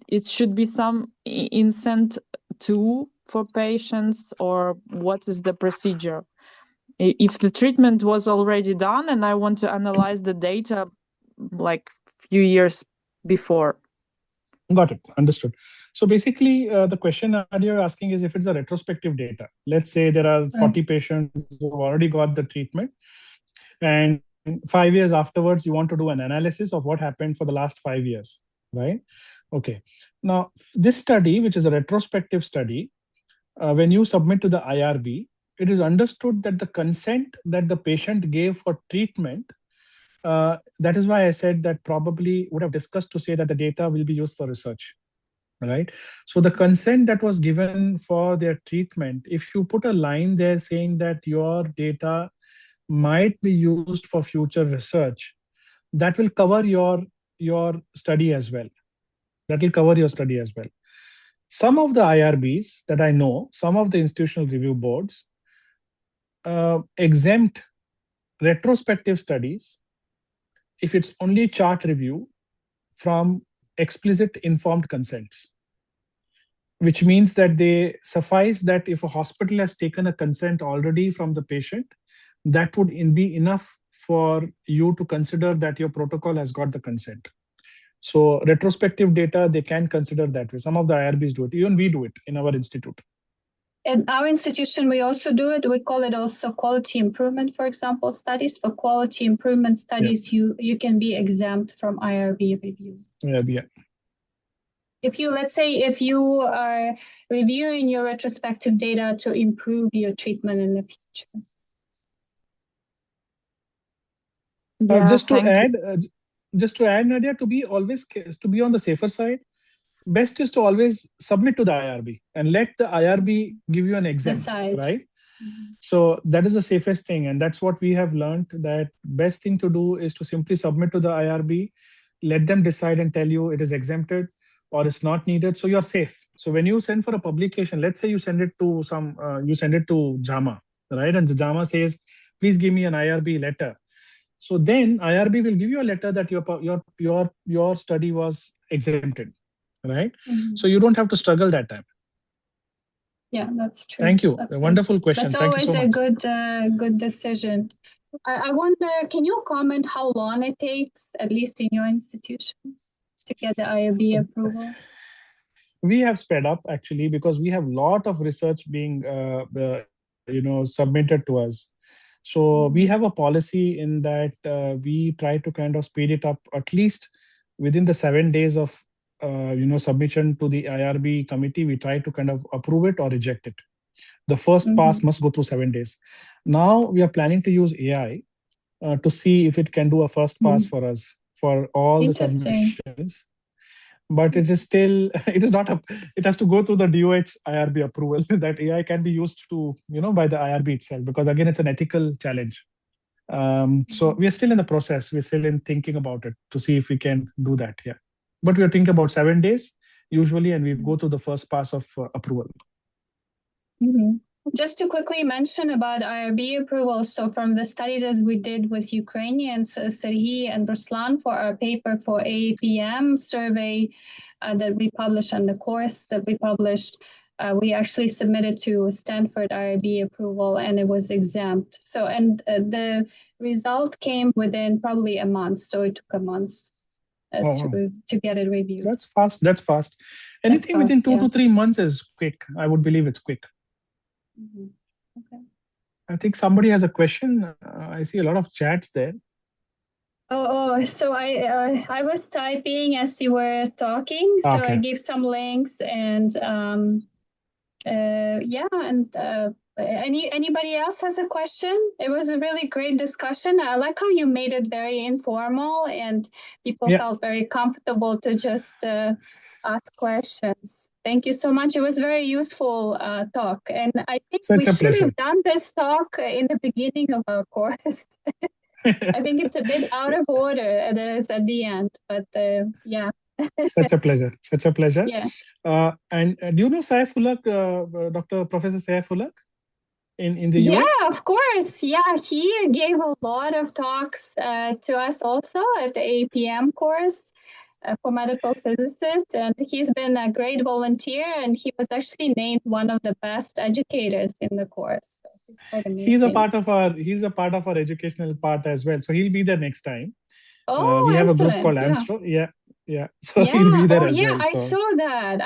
it should be some instant tool for patients, or what is the procedure? If the treatment was already done and I want to analyze the data like few years before. Got it. Understood. So basically, the question that you're asking is if it's a retrospective data. Let's say there are 40 patients who have already got the treatment, and 5 years afterwards, you want to do an analysis of what happened for the last 5 years, right? Okay. Now, this study, which is a retrospective study, when you submit to the IRB, it is understood that the consent that the patient gave for treatment, that is why I said that probably would have discussed to say that the data will be used for research, right? So the consent that was given for their treatment, if you put a line there saying that your data might be used for future research, that will cover your study as well. That will cover your study as well. Some of the IRBs that I know, some of the institutional review boards exempt retrospective studies if it's only chart review from explicit informed consents, which means that they suffice that if a hospital has taken a consent already from the patient, that would be enough for you to consider that your protocol has got the consent. So retrospective data, they can consider that way. Some of the IRBs do it. Even we do it in our institute. In our institution, we also do it. We call it also quality improvement, for example, studies. For quality improvement studies, you can be exempt from IRB review. Yeah. If you, let's say, if you are reviewing your retrospective data to improve your treatment in the future. Yeah, just to add, Nadia, to be on the safer side, best is to always submit to the IRB and let the IRB give you an exempt, right? Mm-hmm. So that is the safest thing, and that's what we have learned, that best thing to do is to simply submit to the IRB, let them decide and tell you it is exempted or it's not needed, so you're safe. So when you send for a publication, let's say you send it to JAMA, right? And the JAMA says, please give me an IRB letter. So then IRB will give you a letter that your study was exempted, right? Mm-hmm. So you don't have to struggle that time. Yeah, that's true. Thank you. That's a wonderful question. That's Thank always you so much. a good decision. I wonder, can you comment how long it takes, at least in your institution, to get the IRB approval? We have sped up actually, because we have a lot of research being submitted to us. So we have a policy in that we try to kind of speed it up at least within the 7 days of submission to the IRB committee. We try to kind of approve it or reject it. The first pass must go through 7 days. Now we are planning to use AI to see if it can do a first pass for us for all the submissions. But it is still, it has to go through the DOH IRB approval that AI can be used to, by the IRB itself, because again, it's an ethical challenge. So we are still in the process. We're still in thinking about it to see if we can do that. Yeah. But we are thinking about 7 days usually, and we go to the first pass of approval. Just to quickly mention about IRB approval. So from the studies as we did with Ukrainians, Serhiy and Ruslan, for our paper for AAPM survey that we published and the course that we published, we actually submitted to Stanford IRB approval and it was exempt. So, and the result came within probably a month. So it took a month to get it reviewed. That's fast. That's fast. Anything fast, within 2 yeah. to 3 months is quick. I would believe it's quick. Okay. I think somebody has a question. I see a lot of chats there. So I was typing as you were talking, so Okay. I gave some links and anybody else has a question? It was a really great discussion. I like how you made it very informal and people felt very comfortable to just ask questions. Thank you so much. It was a very useful talk. And I think we should have done this talk in the beginning of our course. I think it's a bit out of order it's at the end, but yeah. Such a pleasure. Such a pleasure. Yeah. And do you know Saifullah, Dr. Professor Saifullah in the US? Yeah, of course. Yeah, he gave a lot of talks to us also at the APM course for medical physicists. And he's been a great volunteer and he was actually named one of the best educators in the course. So he's quite amazing. He's a part of our educational part as well. So he'll be there next time. Oh, we have excellent. a group called Amstro. Yeah. So yeah. he'll be there as yeah, well. I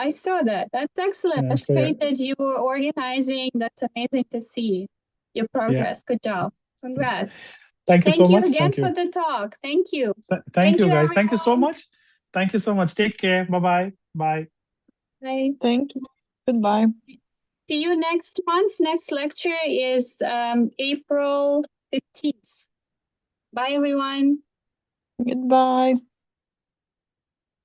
saw that. That's excellent. That's great that you were organizing. That's amazing to see your progress. Good job. Congrats. Thank you so much. Thank you again for the talk. Thank you. Thank you, guys. Everyone. Thank you so much. Thank you so much. Take care. Bye-bye. Bye. Bye. Thank you. Goodbye. See you next month. Next lecture is April 15th. Bye, everyone. Goodbye.